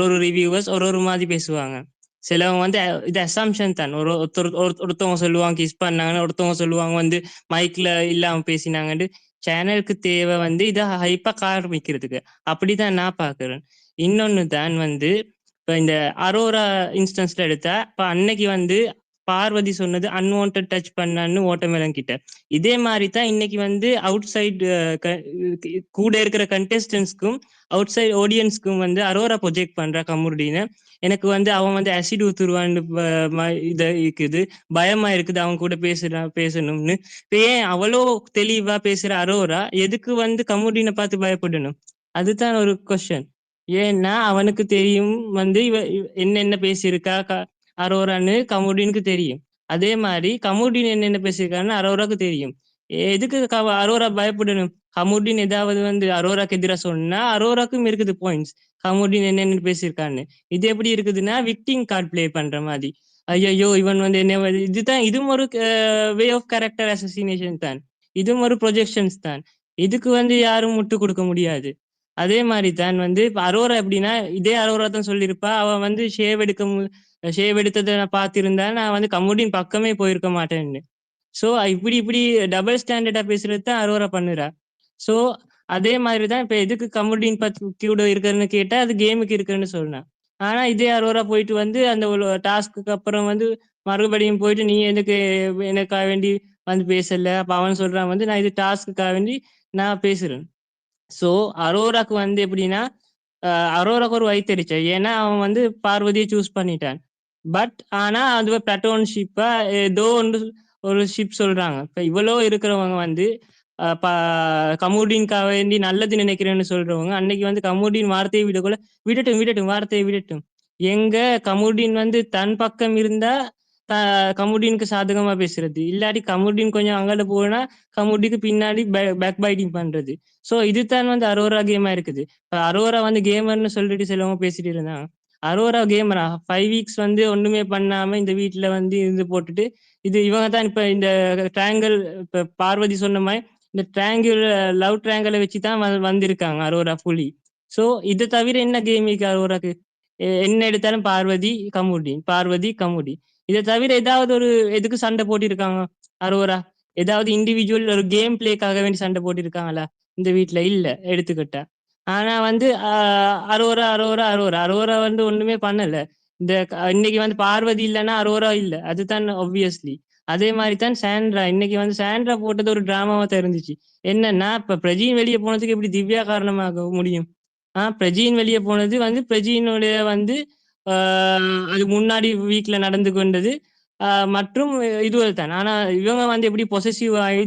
ஒரு ரிவ்யூவர்ஸ் ஒரு மாதிரி பேசுவாங்க. சிலவங்க வந்து இது அசாம்ஷன் தான். ஒருத்தவங்க சொல்லுவாங்க கிஸ் பண்ணாங்கன்னு, ஒருத்தவங்க சொல்லுவாங்க வந்து மைக்ல இல்லாம பேசினாங்கன்னு. சேனலுக்கு தேவை வந்து இதை ஹைப்பா காமிக்கிறதுக்கு. அப்படிதான் நான் பாக்குறேன். இன்னொன்னு தான் வந்து இப்ப இந்த அரோரா இன்ஸ்டன்ஸ்ல எடுத்தா, இப்ப அன்னைக்கு வந்து பார்வதி சொன்னது அன்வான்ட் டச் பண்ணான்னு ஓட்டமேலன் கிட்ட. இதே மாதிரி தான் இன்னைக்கு வந்து அவுட் சைடு கூட இருக்கிற கண்டெஸ்டன்ஸ்க்கும் அவுட் சைடு ஆடியன்ஸ்க்கும் வந்து அரோரா ப்ரொஜெக்ட் பண்ற கமருதீனை. எனக்கு வந்து அவன் வந்து அசிட் ஊத்துருவான்னு இதை இருக்குது, பயமா இருக்குது அவன் கூட பேசணும்னு. ஏன் அவ்வளோ தெளிவா பேசுற அரோரா எதுக்கு வந்து கமருதீனை பார்த்து பயப்படணும்? அதுதான் ஒரு கொஸ்டின். ஏன்னா அவனுக்கு தெரியும் வந்து என்னென்ன பேசியிருக்கா அரோரான்னு கமருதீனுக்கு தெரியும். அதே மாதிரி கமருதீன் என்னென்ன பேசியிருக்கான்னு அரோராக்கு தெரியும். எதுக்கு அரோரா பயப்படணும்? கமருதீன் ஏதாவது வந்து அரோராக்கு எதிராக சொன்னா அரோராக்கும் இருக்குது பாயிண்ட்ஸ், கமருதீன் என்னென்ன பேசியிருக்கான்னு. இது எப்படி இருக்குதுன்னா விக்டிங் கார்டு பிளே பண்ற மாதிரி. ஐயோ இவன் வந்து என்ன, இதுதான் இதுவும் ஒரு வே ஆஃப் கேரக்டர் அசசினேஷன் தான், இதுவும் ஒரு ப்ரொஜெக்ஷன்ஸ் தான். இதுக்கு வந்து யாரும் முட்டு கொடுக்க முடியாது. அதே மாதிரி தான் வந்து இப்ப அரோரா எப்படின்னா, இதே அரோரா தான் சொல்லியிருப்பா. அவ வந்து ஷேவ் எடுத்ததை நான் பார்த்திருந்தா நான் வந்து கமுடின் பக்கமே போயிருக்க மாட்டேன்னு. ஸோ இப்படி இப்படி டபுள் ஸ்டாண்டர்டா பேசுறது தான் அரோரா பண்ணுறா. ஸோ அதே மாதிரி தான் இப்போ எதுக்கு கமுடின் கூட இருக்குன்னு கேட்டா அது கேமுக்கு இருக்குன்னு சொன்னான். ஆனா இதே அரோரா போயிட்டு வந்து அந்த ஒரு டாஸ்க்கு அப்புறம் வந்து மறுபடியும் போயிட்டு நீ எதுக்கு எனக்காக வேண்டி வந்து பேசல. அப்ப அவன் சொல்றான் வந்து நான் இது டாஸ்க்குக்காக வேண்டி நான் பேசுறேன். ஸோ அரோராக்கு வந்து எப்படின்னா அரோராக்கு ஒரு வயிற்றுச்சல். ஏன்னா அவன் வந்து பார்வதியை சூஸ் பண்ணிட்டான். பட் ஆனா அது பிளட்டோன்ஷிப்பா ஏதோ ஒன்று ஒரு ஷிப் சொல்றாங்க. இப்ப இவ்வளோ இருக்கிறவங்க வந்து கமுடின்காக வேண்டி நல்லது நினைக்கிறேன்னு சொல்றவங்க அன்னைக்கு வந்து கமுடின் வார்த்தையை விடக்குள்ள விடட்டும் வார்த்தையை விடட்டும். எங்க கமுடின் வந்து தன் பக்கம் இருந்தா கமுடினுக்கு சாதகமா பேசுறது, இல்லாட்டி கமுடின் கொஞ்சம் அங்கால போனா கமுடிக்கு பின்னாடி பேக் பைட்டிங் பண்றது. ஸோ இதுதான் வந்து அரோரா கேமா இருக்குது. இப்ப அரோரா வந்து கேமர்னு சொல்லிட்டு சிலவங்க பேசிட்டு இருந்தாங்க. அரோரா கேமரா 5 வீக்ஸ் வந்து ஒண்ணுமே பண்ணாம இந்த வீட்டுல வந்து இருந்து போட்டுட்டு இது இவங்க தான் இப்ப இந்த ட்ரையாங்கிள் இப்ப பார்வதி சொன்ன மாதிரி இந்த ட்ரையாங்கிள் லவ் ட்ரையாங்கிளை வச்சுதான் வந்திருக்காங்க அரோரா ஃபுல்லி. ஸோ இது தவிர என்ன கேம் இருக்கு அரோராக்கு? என்ன எடுத்தாலும் பார்வதி கமுடி. இதை தவிர ஏதாவது ஒரு எதுக்கு சண்டை போட்டிருக்காங்க அரோரா? ஏதாவது இண்டிவிஜுவல் ஒரு கேம் பிளேக்காக வேண்டி சண்டை போட்டிருக்காங்களா இந்த வீட்டுல? இல்ல எடுத்துக்கிட்டா. ஆனா வந்து அரோரா வந்து ஒண்ணுமே பண்ணல. இன்னைக்கு வந்து பார்வதி இல்லைன்னா அரோரா இல்ல, அதுதான் ஆப்வியஸ்லி. அதே மாதிரி தான் சாண்ட்ரா. இன்னைக்கு வந்து சாண்ட்ரா போட்டது ஒரு டிராமாவா தெரிஞ்சிச்சு. என்னன்னா இப்ப பிரஜின் வெளியே போனதுக்கு எப்படி திவ்யா காரணமாக முடியும்? பிரஜின் வெளியே போனது வந்து பிரஜினுடைய வந்து அது முன்னாடி வீக்ல நடந்து கொண்டது மற்றும் இதுவரை தான். ஆனா இவங்க வந்து எப்படி பொசசிவ் ஆகி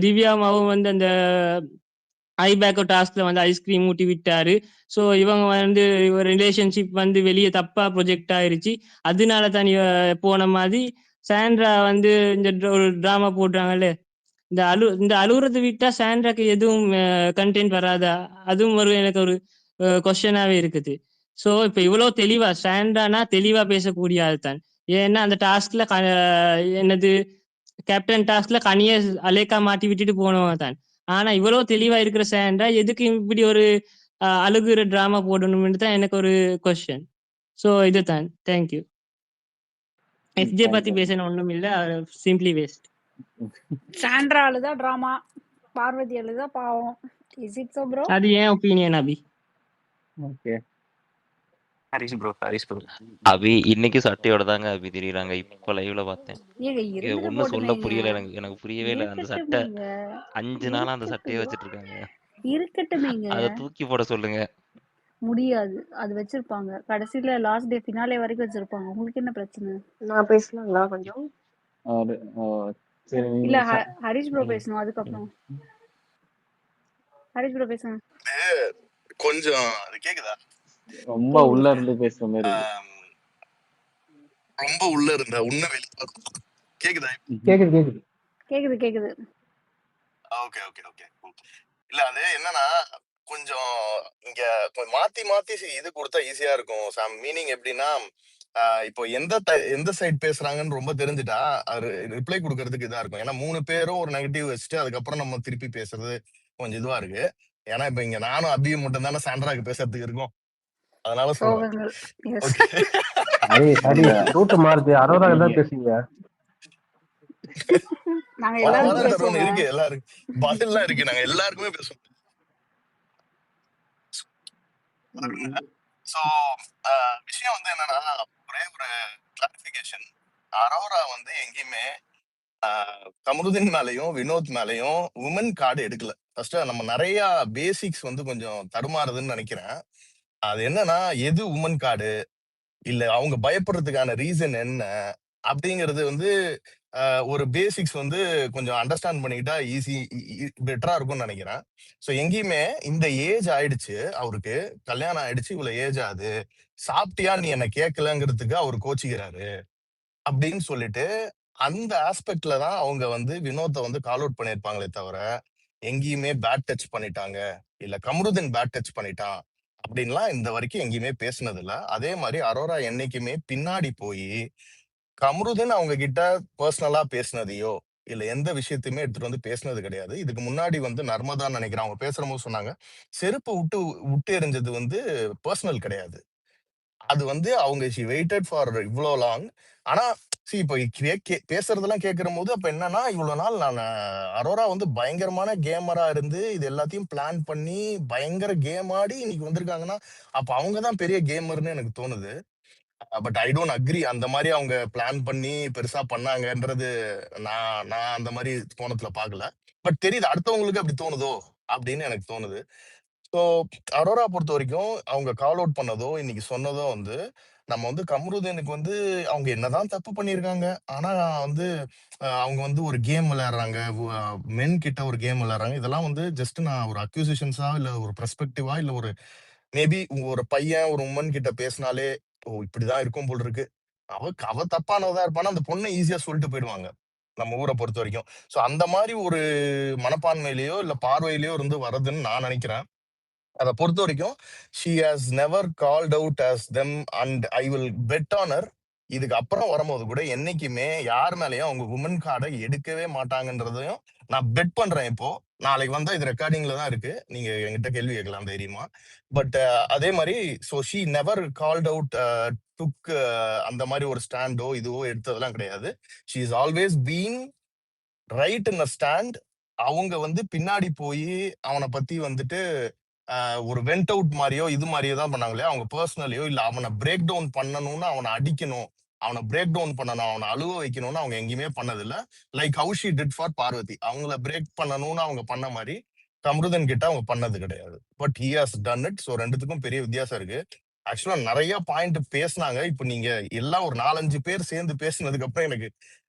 திவ்யாவும் வந்து அந்த ஐபேக்கோ டாஸ்க்ல வந்து ஐஸ்கிரீம் ஊட்டி விட்டாரு. ஸோ இவங்க வந்து ரிலேஷன்ஷிப் வந்து வெளியே தப்பா ப்ரொஜெக்ட் ஆயிருச்சு. அதனால தான் போன மாதிரி சாண்ட்ரா வந்து இந்த ஒரு டிராமா போடுறாங்கல்ல. இந்த அழுகுறது விட்டா சாண்ட்ராக்கு எதுவும் கண்டென்ட் வராதா? அதுவும் எனக்கு ஒரு கொஸ்டினாவே இருக்குது. ஸோ இப்ப இவ்வளவு தெளிவா சாண்ட்ரானா தெளிவா பேசக்கூடிய ஆள் தான். ஏன்னா அந்த டாஸ்க்ல என்னது கேப்டன் டாஸ்க்ல கனிய அலேக்கா மாட்டி விட்டுட்டு போனவங்க தான். ஆனா இவ்வளவு தெளிவா இருக்கிற சாண்ட்ரா எதுக்கு இப்படி ஒரு அழுகுற டிராமா போடணும்னு தான் எனக்கு ஒரு கொஸ்டின். ஸோ இதுதான். தேங்க்யூ. எஃப்ஜே பத்தி பேசணும் ஒண்ணும் இல்ல, சிம்பிளி வேஸ்ட். சாண்ட்ரா அழுதா டிராமா, பார்வதி அழுதா பாவம். Is it so bro? அது ஏன் ஒப்பீனியன் அபி? ஓகே. ஹரிஷ் ப்ரோ. அபி இன்னைக்கு சட்டையோட தாங்க அபி தெரியுறாங்க. இப்ப லைவ்ல பார்த்தேன். ஏங்க இருந்துட்டு ஒன்னும் சொல்ல போட்டுமேங்க. புரியல எனக்கு புரியவே இல்லை. அந்த சட்டை இருக்கட்டுமேங்க. 5 நாளா அந்த சட்டையை வச்சிட்டு இருக்காங்க. இருக்கட்டுமேங்க. அதை தூக்கி போட சொல்லுங்க. முடியாது. அது வச்சிருப்பாங்க. கடைசியில லாஸ்ட் டே ஃபினாலே வரைக்கும் வச்சிருப்பாங்க. உங்களுக்கு என்ன பிரச்சனை? நான் பேசலாங்களா கொஞ்சம்? சரி இல்ல நீங்க ஹரிஷ் ப்ரோ பேசணும் அதுக்கப்புறம். ஹரிஷ் ப்ரோ பேசுங்க. கொஞ்சம் அது கேக்குதா? ரொம்ப உள்ள இருந்து பேசுற மாதிரி ரொம்ப உள்ள இருந்தா உன்ன வெளியே கேக்குதா? கேக்குது. Okay okay okay. இல்ல அது என்னன்னா கொஞ்சம் இங்க மாத்தி மாத்தி இது கொடுத்தா ஈஸியா இருக்கும் சாம். மீனிங் எப்படின்னா இப்போ எந்த சைட் பேசுறாங்கன்னு ரொம்ப தெரிஞ்சுட்டா அது ரிப்ளை கொடுக்கறதுக்கு இதா இருக்கும். ஏன்னா 3 பேரும் ஒரு நெகட்டிவ் வச்சுட்டு அதுக்கப்புறம் நம்ம திருப்பி பேசுறது கொஞ்சம் இதுவா இருக்கு. ஏன்னா இப்ப இங்க நானும் அபியும் மட்டும் தானே சாண்ட்ராக்கு பேசுறதுக்கு இருக்கும். அதனால சொல்றேன். ஓகே. ரூட் மாறுது. அரோரா தான் பேசுங்க. நாங்க எல்லாரும் பேசுவோம். இருக்கு எல்லாரும் பதில்லாம் இருக்கு. நாங்க எல்லாருக்குமே பேசுவோம். சோ விஷயம் வந்து என்னன்னா ஒரே ஒரு கிளாரிபிகேஷன். அரோரா வந்து எங்கேயுமே கமருதீன் மேலையும் வினோத் மேலையும் உமன் கார்டு எடுக்கல. ஃபர்ஸ்ட் நம்ம நிறைய பேசிக்ஸ் வந்து கொஞ்சம் தடுமாறுதுன்னு நினைக்கிறேன். அது என்னன்னா எது உமன் கார்டு இல்ல அவங்க பயப்படுறதுக்கான ரீசன் என்ன அப்படிங்கிறது வந்து ஒரு பேசிக்ஸ் வந்து கொஞ்சம் அண்டர்ஸ்டாண்ட் பண்ணிக்கிட்டா ஈஸி பெட்டரா இருக்கும்னு நினைக்கிறேன். ஸோ எங்கேயுமே இந்த ஏஜ் ஆயிடுச்சு, அவருக்கு கல்யாணம் ஆயிடுச்சு, இவ்வளவு ஏஜ் ஆகுது, சாப்பிட்டியா நீ என்ன கேட்கலங்கிறதுக்கு அவர் கோச்சிக்கிறாரு அப்படின்னு சொல்லிட்டு அந்த ஆஸ்பெக்ட்ல தான் அவங்க வந்து வினோத்தை வந்து கால் அவுட் பண்ணியிருப்பாங்களே தவிர எங்கேயுமே பேட் டச் பண்ணிட்டாங்க இல்ல கமருதீன் பேட் டச் பண்ணிட்டான் அப்படின்லாம் இந்த வரைக்கும் எங்கேயுமே பேசினது இல்ல. அதே மாதிரி அரோரா என்னைக்குமே பின்னாடி போய் கமருதீன் அவங்க கிட்ட பர்சனலா பேசினதையோ இல்ல எந்த விஷயத்தையுமே எடுத்துட்டு வந்து பேசுனது கிடையாது. இதுக்கு முன்னாடி வந்து நர்மதான்னு நினைக்கிறேன் அவங்க பேசுறபோது சொன்னாங்க, செருப்பு விட்டு எறிஞ்சது வந்து பர்சனல் கிடையாது. அது வந்து அவங்க ஷி வெயிட்டட் ஃபார் இவ்வளோ லாங். ஆனா இப்போ பேசுறதெல்லாம் கேட்கிற போது அப்ப என்னன்னா இவ்வளவு நாள் நான் அரோரா வந்து பயங்கரமான கேமரா இருந்து இது எல்லாத்தையும் பிளான் பண்ணி பயங்கர கேம் ஆடி இன்னைக்கு வந்திருக்காங்கன்னா அப்ப அவங்கதான் பெரிய கேமர்னு எனக்கு தோணுது. பட் ஐ டோன்ட் அக்ரி அந்த மாதிரி அவங்க பிளான் பண்ணி பெருசா பண்ணாங்கன்றது நான் அந்த மாதிரி கோணத்துல பார்க்கல. பட் தெரியுது அடுத்தவங்களுக்கு அப்படி தோணுதோ அப்படின்னு எனக்கு தோணுது. ஸோ அரோரா பொறுத்த வரைக்கும் அவங்க கால் அவுட் பண்ணதோ இன்னைக்கு சொன்னதோ வந்து நம்ம வந்து கம்ருதீனுக்கு வந்து அவங்க என்னதான் தப்பு பண்ணியிருக்காங்க. ஆனா வந்து அவங்க வந்து ஒரு கேம் விளையாடுறாங்க, மென் கிட்ட ஒரு கேம் விளையாடுறாங்க. இதெல்லாம் வந்து ஜஸ்ட் நான் ஒரு அக்யூசிஷன்ஸா இல்ல ஒரு பெர்ஸ்பெக்டிவா இல்ல ஒரு மேபி ஒரு பையன் ஒரு உமன் கிட்ட பேசினாலே ஓ இப்படிதான் இருக்கும் போல் இருக்கு, அவ தப்பானதா இருப்பானா அந்த பொண்ணை ஈஸியா சொல்லிட்டு போயிடுவாங்க நம்ம ஊரை பொறுத்த வரைக்கும். ஸோ அந்த மாதிரி ஒரு மனப்பான்மையிலயோ இல்ல பார்வையிலயோ இருந்து வருதுன்னு நான் நினைக்கிறேன். அதை பொறுத்த வரைக்கும் she has never called out as them and I will bet on her. இதுக்கு அப்புறம் வரும்போது கூட என்னைக்குமே யார் மேலேயும் அவங்க உமன் கார்டை எடுக்கவே மாட்டாங்கன்றதையும் நான் பெட் பண்றேன். இப்போ நாளைக்கு வந்தா இது ரெக்கார்டிங்ல தான் இருக்கு, நீங்க என்கிட்ட கேள்வி கேட்கலாம் தைரியமா. பட் அதே மாதிரி so she never called out took அந்த மாதிரி ஒரு ஸ்டாண்டோ இதுவோ எடுத்ததெல்லாம் கிடையாது. She is always been right in a stand. அவங்க வந்து பின்னாடி போய் அவனை பத்தி வந்துட்டு ஒரு வெண்ட் அவுட் மாதிரியோ இது மாதிரியோ தான் பண்ணாங்களே, அவங்க பர்சனலையோ இல்ல அவனை பிரேக் டவுன் பண்ணணும்னு அவனை அடிக்கணும், அவனை பிரேக் டவுன் பண்ணணும், அவனை அழுவ வைக்கணும்னு அவங்க எங்கேயுமே பண்ணதில்ல. Like how she did for Parvathi. அவங்கள பிரேக் பண்ணணும்னு அவங்க பண்ண மாதிரி கம்ருதன் கிட்ட அவங்க பண்ணது கிடையாது. But he has done it. So ரெண்டுத்துக்கும் பெரிய வித்தியாசம் இருக்கு. ஆக்சுவலா நிறைய பாயிண்ட் பேசினாங்க. இப்போ நீங்க எல்லாம் ஒரு 4-5 பேர் சேர்ந்து பேசினதுக்கு அப்புறம் எனக்கு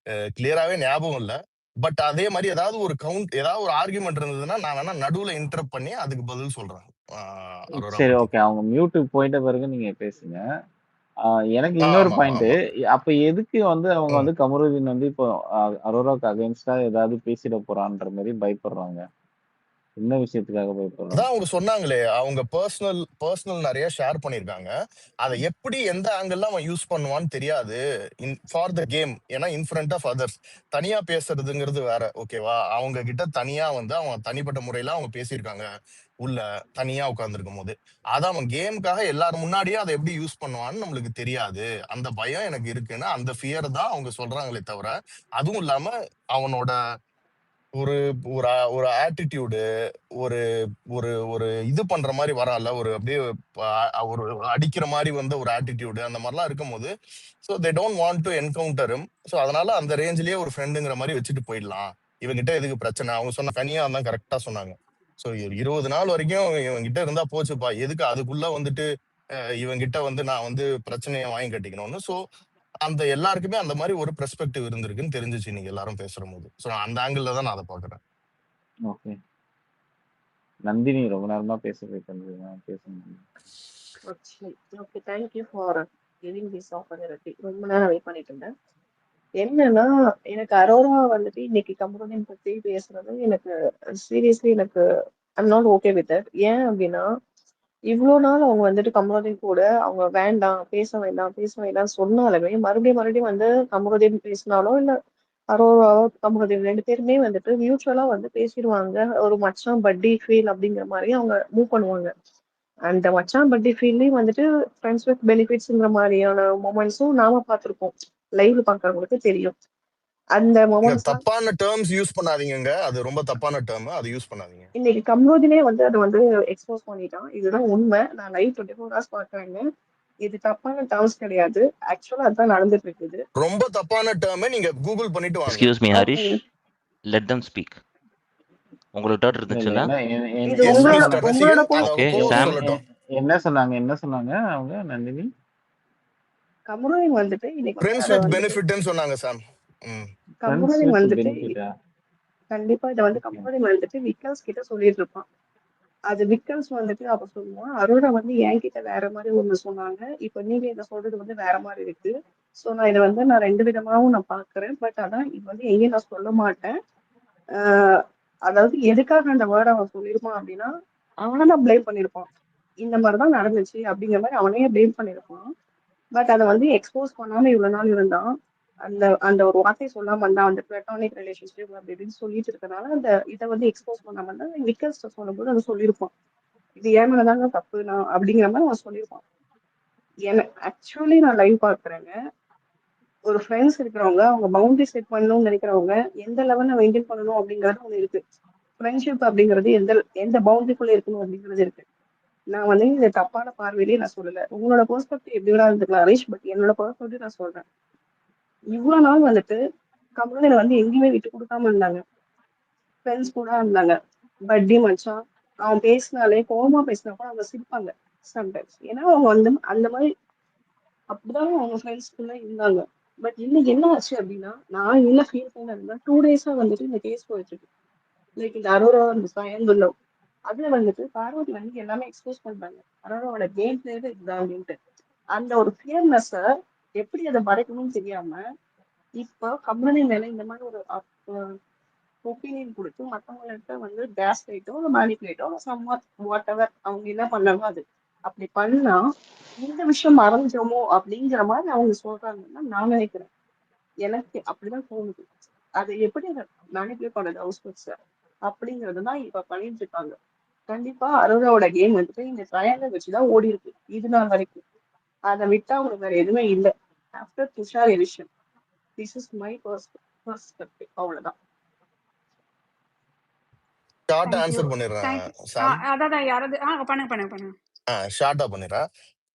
கிளியராவே ஞாபகம் இல்லை. பட் அதே மாதிரி ஏதாவது ஒரு ஏதாவது ஒரு ஆர்குமெண்ட் இருந்ததுன்னா நான் வேணா நடுவுல இன்டரப்ட் பண்ணி அதுக்கு பதில் சொல்றேன். அரோரா சரி, பத்தி ஓகே. அவங்க மியூட்டுக்கு போயிட்ட பிறகு நீங்க பேசுங்க. எனக்கு இன்னொரு ஆமா பாயிண்ட், ஆமா அப்ப எதுக்கு வந்து அவங்க வந்து கமருதீன் வந்து இப்போ அரோராக்கு அகைன்ஸ்டா ஏதாவது பேசிட போறான்ற மாதிரி பயப்படுறாங்க? என்ன விஷயத்துக்காக பயப்படுறாங்க? அதான் அவங்க சொன்னாங்களே, அவங்க பர்சனல் நிறைய ஷேர் பண்ணிருக்காங்க. அதை எப்படி எந்த ஆங்கிள் அவன் யூஸ் பண்ணுவான்னு தெரியாது ஃபார் த கேம். ஏன்னா இன் ஃப்ரண்ட் ஆஃப் அதர்ஸ் தனியா பேசுறதுங்கிறது வேற. ஓகேவா, அவங்க கிட்ட தனியா வந்து அவன் தனிப்பட்ட முறையில அவங்க பேசியிருக்காங்க உள்ள தனியா உட்கார்ந்துருக்கும் போது. அதை அவன் கேமுக்காக எல்லாரும் முன்னாடியே அதை எப்படி யூஸ் பண்ணுவான்னு நம்மளுக்கு தெரியாது. அந்த பயம் எனக்கு இருக்குன்னா அந்த ஃபியர் தான் அவங்க சொல்றாங்களே தவிர, அதுவும் இல்லாம அவனோட ஒரு ஒரு ஒரு ஆட்டிடியூடு, ஒரு ஒரு ஒரு இது பண்ற மாதிரி வரான்ல, ஒரு அப்படியே ஒரு அடிக்கிற மாதிரி வந்த ஒரு ஆட்டிடியூடு அந்த மாதிரிலாம் இருக்கும்போது so they don't want to encounter him. So அதனால அந்த ரேஞ்சிலேயே ஒரு ஃப்ரெண்டுங்கிற மாதிரி வச்சுட்டு போயிடலாம். இவங்கிட்ட எதுக்கு பிரச்சனை, அவங்க சொன்ன தனியா தான் கரெக்டா சொன்னாங்க. ஸோ 20 நாள் வரைக்கும் இவங்கிட்ட இருந்தா போச்சுப்பா, எதுக்கு அதுக்குள்ள வந்துட்டு இவங்கிட்ட வந்து நான் வந்து பிரச்சனையை வாங்கி கட்டிக்கணும்னு. ஸோ அந்த எல்லாருக்குமே அந்த மாதிரி ஒரு பெர்ஸ்பெக்டிவ் இருந்திருக்குன்னு தெரிஞ்சிச்சு நீங்க எல்லாரும் பேசுற போது. ஸோ அந்த ஆங்கிள் தான் நான் அதை பாக்குறேன். ஓகே, நந்தினி ரொம்ப நேரமா பேசுங்க. Okay, thank you for giving this opportunity. ரொம்ப நேரம் வெயிட் பண்ணிட்டு இருந்தேன். என்னன்னா, எனக்கு அரோரா வந்துட்டு இன்னைக்கு கம்ருதீன் பத்தி பேசுறது எனக்கு சீரியஸ்லி எனக்கு I'm not okay with that. ஏன் அப்படின்னா, இவ்வளோ நாள் அவங்க வந்துட்டு கம்ருதீன் கூட அவங்க வேண்டாம் பேச வேண்டாம் சொன்னாலுமே மறுபடியும் வந்து கம்ருதீன் பேசினாலோ இல்ல அரோராவோ கம்ருதீன் 2 பேருமே வந்துட்டு மியூச்சுவலா வந்து பேசிடுவாங்க. ஒரு மச்சான் பட்டி ஃபீல் அப்படிங்கிற மாதிரி அவங்க மூவ் பண்ணுவாங்க. அந்த மச்சான் பட்டி ஃபீல்லையும் வந்துட்டு ஃப்ரெண்ட்ஸ் வித் பெனிஃபிட்ஸ்ங்கிற மாதிரியான மொமெண்ட்ஸும் நாம பார்த்திருப்போம். லைவ்ல பாக்குறவங்களுக்கு தெரியும். அந்த மொமெண்ட்ஸ் தப்பான டேர்ம்ஸ் யூஸ் பண்ணாதீங்க, அது ரொம்ப தப்பான டேர்ம், அது யூஸ் பண்ணாதீங்க. இன்னைக்கு கம்ருதீனே வந்து அதை வந்து எக்ஸ்போஸ் பண்ணிட்டான். இதுதான் உண்மை. நான் லைவ் 24 hours பாக்குறேங்க. இது தப்பான டேர்ம்ஸ் கிடையாது. ஆக்சுவலா அதுதான் நடந்துட்டு இருக்குது. ரொம்ப தப்பான டேர்ம் நீங்க கூகுள் பண்ணிட்டு வாங்க. Excuse me Harish, let them speak. உங்களுக்கு டவுட் இருந்துச்சுன்னா இது உங்களோட என்ன சொன்னாங்க அவங்க நந்தினி? கம்ருதீன் வந்துட்டு இன்னைக்கு ஃப்ரெண்ட்ஸ் வித் பெனிஃபிட்னு சொன்னாங்க சாம். கம்ருதீன் வந்துட்டு கண்டிப்பா இதை வந்து கம்ருதீன் வந்துட்டு விக்கல்ஸ் கிட்ட சொல்லிட்டு இருப்பான். அது விக்கல்ஸ் வந்துட்டு அப்ப சொல்லுவான், அரோரா வந்து என்கிட்ட வேற மாதிரி ஒண்ணு சொன்னாங்க, இப்ப நீங்க இதை சொல்றது வந்து வேற மாதிரி இருக்கு. சோ நான் இதை வந்து நான் 2 விதமாவும் நான் பாக்குறேன். பட் அதான் இது வந்து எங்கேயும் நான் சொல்ல மாட்டேன். அதாவது எதுக்காக அந்த வேர்டை அவன் சொல்லியிருப்பான் அப்படின்னா, அவனை தான் பிளேம் பண்ணிருப்பான். இந்த மாதிரிதான் நடந்துச்சு அப்படிங்கிற மாதிரி அவனையே பிளேம் பண்ணிருப்பான். பட் அதை வந்து எக்ஸ்போஸ் பண்ணாம இவ்வளவு நாள் இருந்தான். அந்த அந்த ஒரு வார்த்தை சொல்லாம இருந்தா அந்த பிளாட்டோனிக் ரிலேஷன்ஷிப் அப்படி இப்படின்னு சொல்லிட்டு இருக்கனால அந்த இதை வந்து எக்ஸ்போஸ் பண்ணாம இருந்தா விக்கல்ஸ் சொல்லும்போது அதை சொல்லியிருப்பான். இது ஏன் மேலதாங்க தப்பு நான் அப்படிங்கிற மாதிரி அவன் சொல்லியிருப்பான். எனக்கு ஆக்சுவலி நான் லைவ் பாக்குறேங்க. ஒரு ஃப்ரெண்ட்ஸ் இருக்கிறவங்க அவங்க பவுண்டரி செட் பண்ணணும்னு நினைக்கிறவங்க எந்த லெவல்ல மெயின்டைன் பண்ணணும் அப்படிங்கிறது ஒண்ணு இருக்கு. ஃப்ரெண்ட்ஷிப் அப்படிங்கிறது எந்த எந்த பவுண்டரிக்குள்ள இருக்கணும் அப்படிங்கிறது இருக்கு. நான் வந்து இந்த தப்பான பார்வையிலேயே நான் சொல்லல. உங்களோட பெர்ஸ்பெக்டிவ் எப்படி வேணா இருந்துக்கலாம் ஹரிஷ், பட் என்னோட பெர்ஸ்பெக்டிவ் நான் சொல்றேன். இவ்வளவு நாள் வந்துட்டு கமலனை வந்து எங்கேயுமே விட்டு கொடுக்காம இருந்தாங்க. ஃப்ரெண்ட்ஸ் கூட இருந்தாங்க. பட்டி மச்சான் அவன் பேசினாலே கோவமா பேசினா கூட அவங்க சிரிப்பாங்க சம்டைம்ஸ். ஏன்னா அவங்க வந்து அந்த மாதிரி அப்படிதான் அவங்க ஃப்ரெண்ட்ஸ்குள்ள இருந்தாங்க. பட் இன்னைக்கு என்ன ஆச்சு அப்படின்னா, நான் என்ன ஃபீல் பண்ணேன்னா 2 டேஸா வந்துட்டு இந்த கேஸ் போயிட்டு இருக்கு. லைக் இந்த அரோரா அந்த பயந்துள்ள அதுல வந்துட்டு பார்வதி வந்து எல்லாமே எக்ஸ்போஸ் பண்றாங்க. அரோராவோட கேம் பிளேவே இதுதான் அப்படின்ட்டு. அந்த ஒரு ஃபியர்னஸ எப்படி அதை மறைக்கணும்னு தெரியாம இப்போ கம்பெனி மேல இந்த மாதிரி ஒரு ஒப்பீனியன் கொடுத்து மற்றவங்கள்ட்ட வந்து கேஸ் லைட்டோ மேனிப்புலேட்டோ சம்வாட் வாட் எவர் அவங்க என்ன பண்ணாலும் அது அப்படி பண்ணா இந்த விஷயம் மறைஞ்சிருமோ அப்படிங்கிற மாதிரி அவங்க சொல்றாங்கன்னு நான் நினைக்கிறேன். எனக்கு அப்படிதான் தோணுது. அதை எப்படி அதை மேனிப்புலேட் பண்ணது ஹவுஸ் அப்படிங்கறதுதான் இப்ப பண்ணிட்டு இருக்காங்க. கண்டிப்பா அரோராவோட கேம் வந்துட்டு இந்த ட்ரையாங்கல் வச்சுதான் ஓடி இருக்கு இது நாள் வரைக்கும். அதை விட்டா அவங்களுக்கு வேற எதுவுமே இல்லை. After Tushar edition this is my perspective. அவ்வளவுதான். ஷார்ட்டா தேங்க்யூ ஆன்சர் பண்ணிடுறேன் தேங்க்யூ. சாம். அதான் யாராவது பண்ணுங்க. ஷார்ட்டா பண்ணிடுறேன்.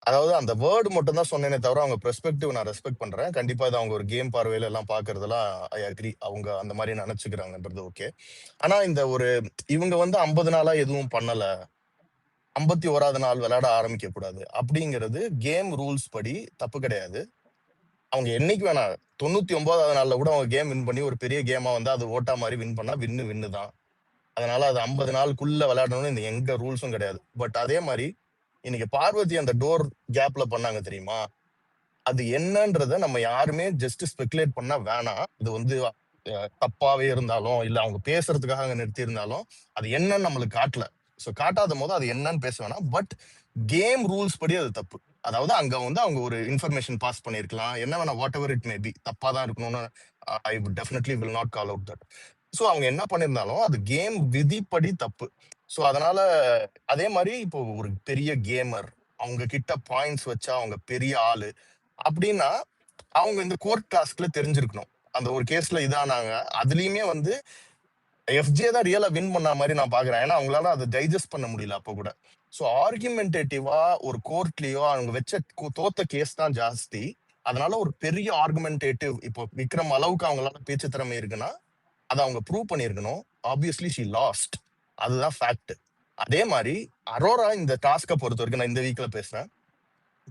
அதாவது அந்த வேர்டு மட்டும் தான் சொன்னேனே தவிர அவங்க பெர்ஸ்பெக்டிவ் நான் ரெஸ்பெக்ட் பண்றேன். கண்டிப்பா இது அவங்க ஒரு கேம் பார்வையில எல்லாம் பாக்குறதெல்லாம் ஐ அக்ரி. அவங்க அந்த மாதிரி நினைச்சுக்கிறாங்கன்றது ஓகே. ஆனா இந்த ஒரு இவங்க வந்து 50 நாளா எதுவும் பண்ணல, 51வது நாள் விளையாட ஆரம்பிக்க கூடாது அப்படிங்கிறது கேம் ரூல்ஸ் படி தப்பு கிடையாது. அவங்க என்னைக்கு வேணா 99வது நாள்ல கூட அவங்க கேம் வின் பண்ணி ஒரு பெரிய கேமா வந்து அது ஓட்டா மாதிரி வின் பண்ணா வின்னு தான். அதனால அது 50 நாளுக்குள்ள விளையாடணும்னு இந்த எங்க ரூல்ஸும் கிடையாது. பட் அதே மாதிரி இன்னைக்கு பார்வதி அந்த டோர் கேப்ல பண்ணாங்க தெரியுமா, அது என்னன்றத நம்ம யாருமே ஜஸ்ட் ஸ்பெகுலேட் பண்ணா வேணாம். அது வந்து தப்பாவே இருந்தாலும் இல்ல அவங்க பேசுறதுக்காக அங்க நிறுத்தி இருந்தாலும் அது என்னன்னு நம்மளுக்கு காட்டல. ஸோ காட்டாத போது அது என்னன்னு பேச வேணாம். பட் கேம் ரூல்ஸ் படி அது தப்பு. அதாவது அங்க வந்து அவங்க ஒரு இன்ஃபர்மேஷன் பாஸ் பண்ணிருக்கலாம், என்ன வேணா what ever it may be, தப்பா தான் இருக்கணும்னு I definitely will not call out that. So அவங்க என்ன பண்ணிருந்தாலும் அது கேம் விதிப்படி தப்பு. ஸோ அதனால அதே மாதிரி இப்போ ஒரு பெரிய கேமர் அவங்க கிட்ட பாயிண்ட்ஸ் வச்சா அவங்க பெரிய ஆளு அப்படின்னா அவங்க இந்த கோர்ட் டாஸ்க்ல தெரிஞ்சிருக்கணும். அந்த ஒரு கேஸ்ல இதானாங்க, அதுலயுமே வந்து எஃப்ஜே தான் ரியலா வின் பண்ண மாதிரி நான் பாக்குறேன். ஏன்னா அவங்களால அதை டைஜஸ்ட் பண்ண முடியல அப்போ கூட. ஸோ ஆர்குமெண்டேட்டிவா ஒரு கோர்ட்லயோ அவங்க வச்ச தோத்த கேஸ் தான் ஜாஸ்தி. அதனால ஒரு பெரிய ஆர்குமெண்டேட்டிவ் இப்போ விக்ரம் அளவுக்கு அவங்களால பேச்சு திறமை இருக்குன்னா அதை அவங்க ப்ரூவ் பண்ணிருக்கணும். ஆப்வியஸ்லி ஷி லாஸ்ட், அதுதான் ஃபேக்ட். அதே மாதிரி அரோரா இந்த டாஸ்கை பொறுத்த வரைக்கும், நான் இந்த வீக்ல பேசுறேன்,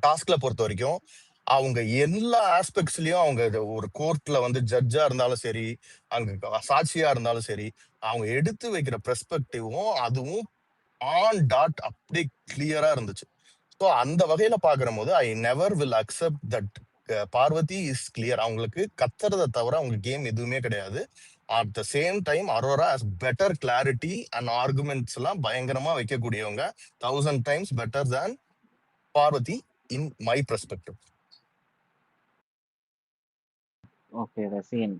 டாஸ்க்ல பொறுத்த வரைக்கும் அவங்க எல்லா ஆஸ்பெக்ட்ஸ்லயும் அவங்க ஒரு கோர்ட்ல வந்து ஜட்ஜா இருந்தாலும் சரி, அங்க சாட்சியா இருந்தாலும் சரி, அவங்க எடுத்து வைக்கிற பெர்ஸ்பெக்டிவும் அதுவும் ஆன் டாட் அப்படி கிளியரா இருந்துச்சு. ஸோ அந்த வகையில பாக்குற போது I never will accept that Parvathi is clear. அவங்களுக்கு கத்துறதை தவிர அவங்க கேம் எதுவுமே கிடையாது. At the same time Aurora has better clarity and arguments எல்லாம் பயங்கரமா வைக்கக்கூடியவங்க, 1000 times better than Parvathi in my perspective. Okay ரசிகன்.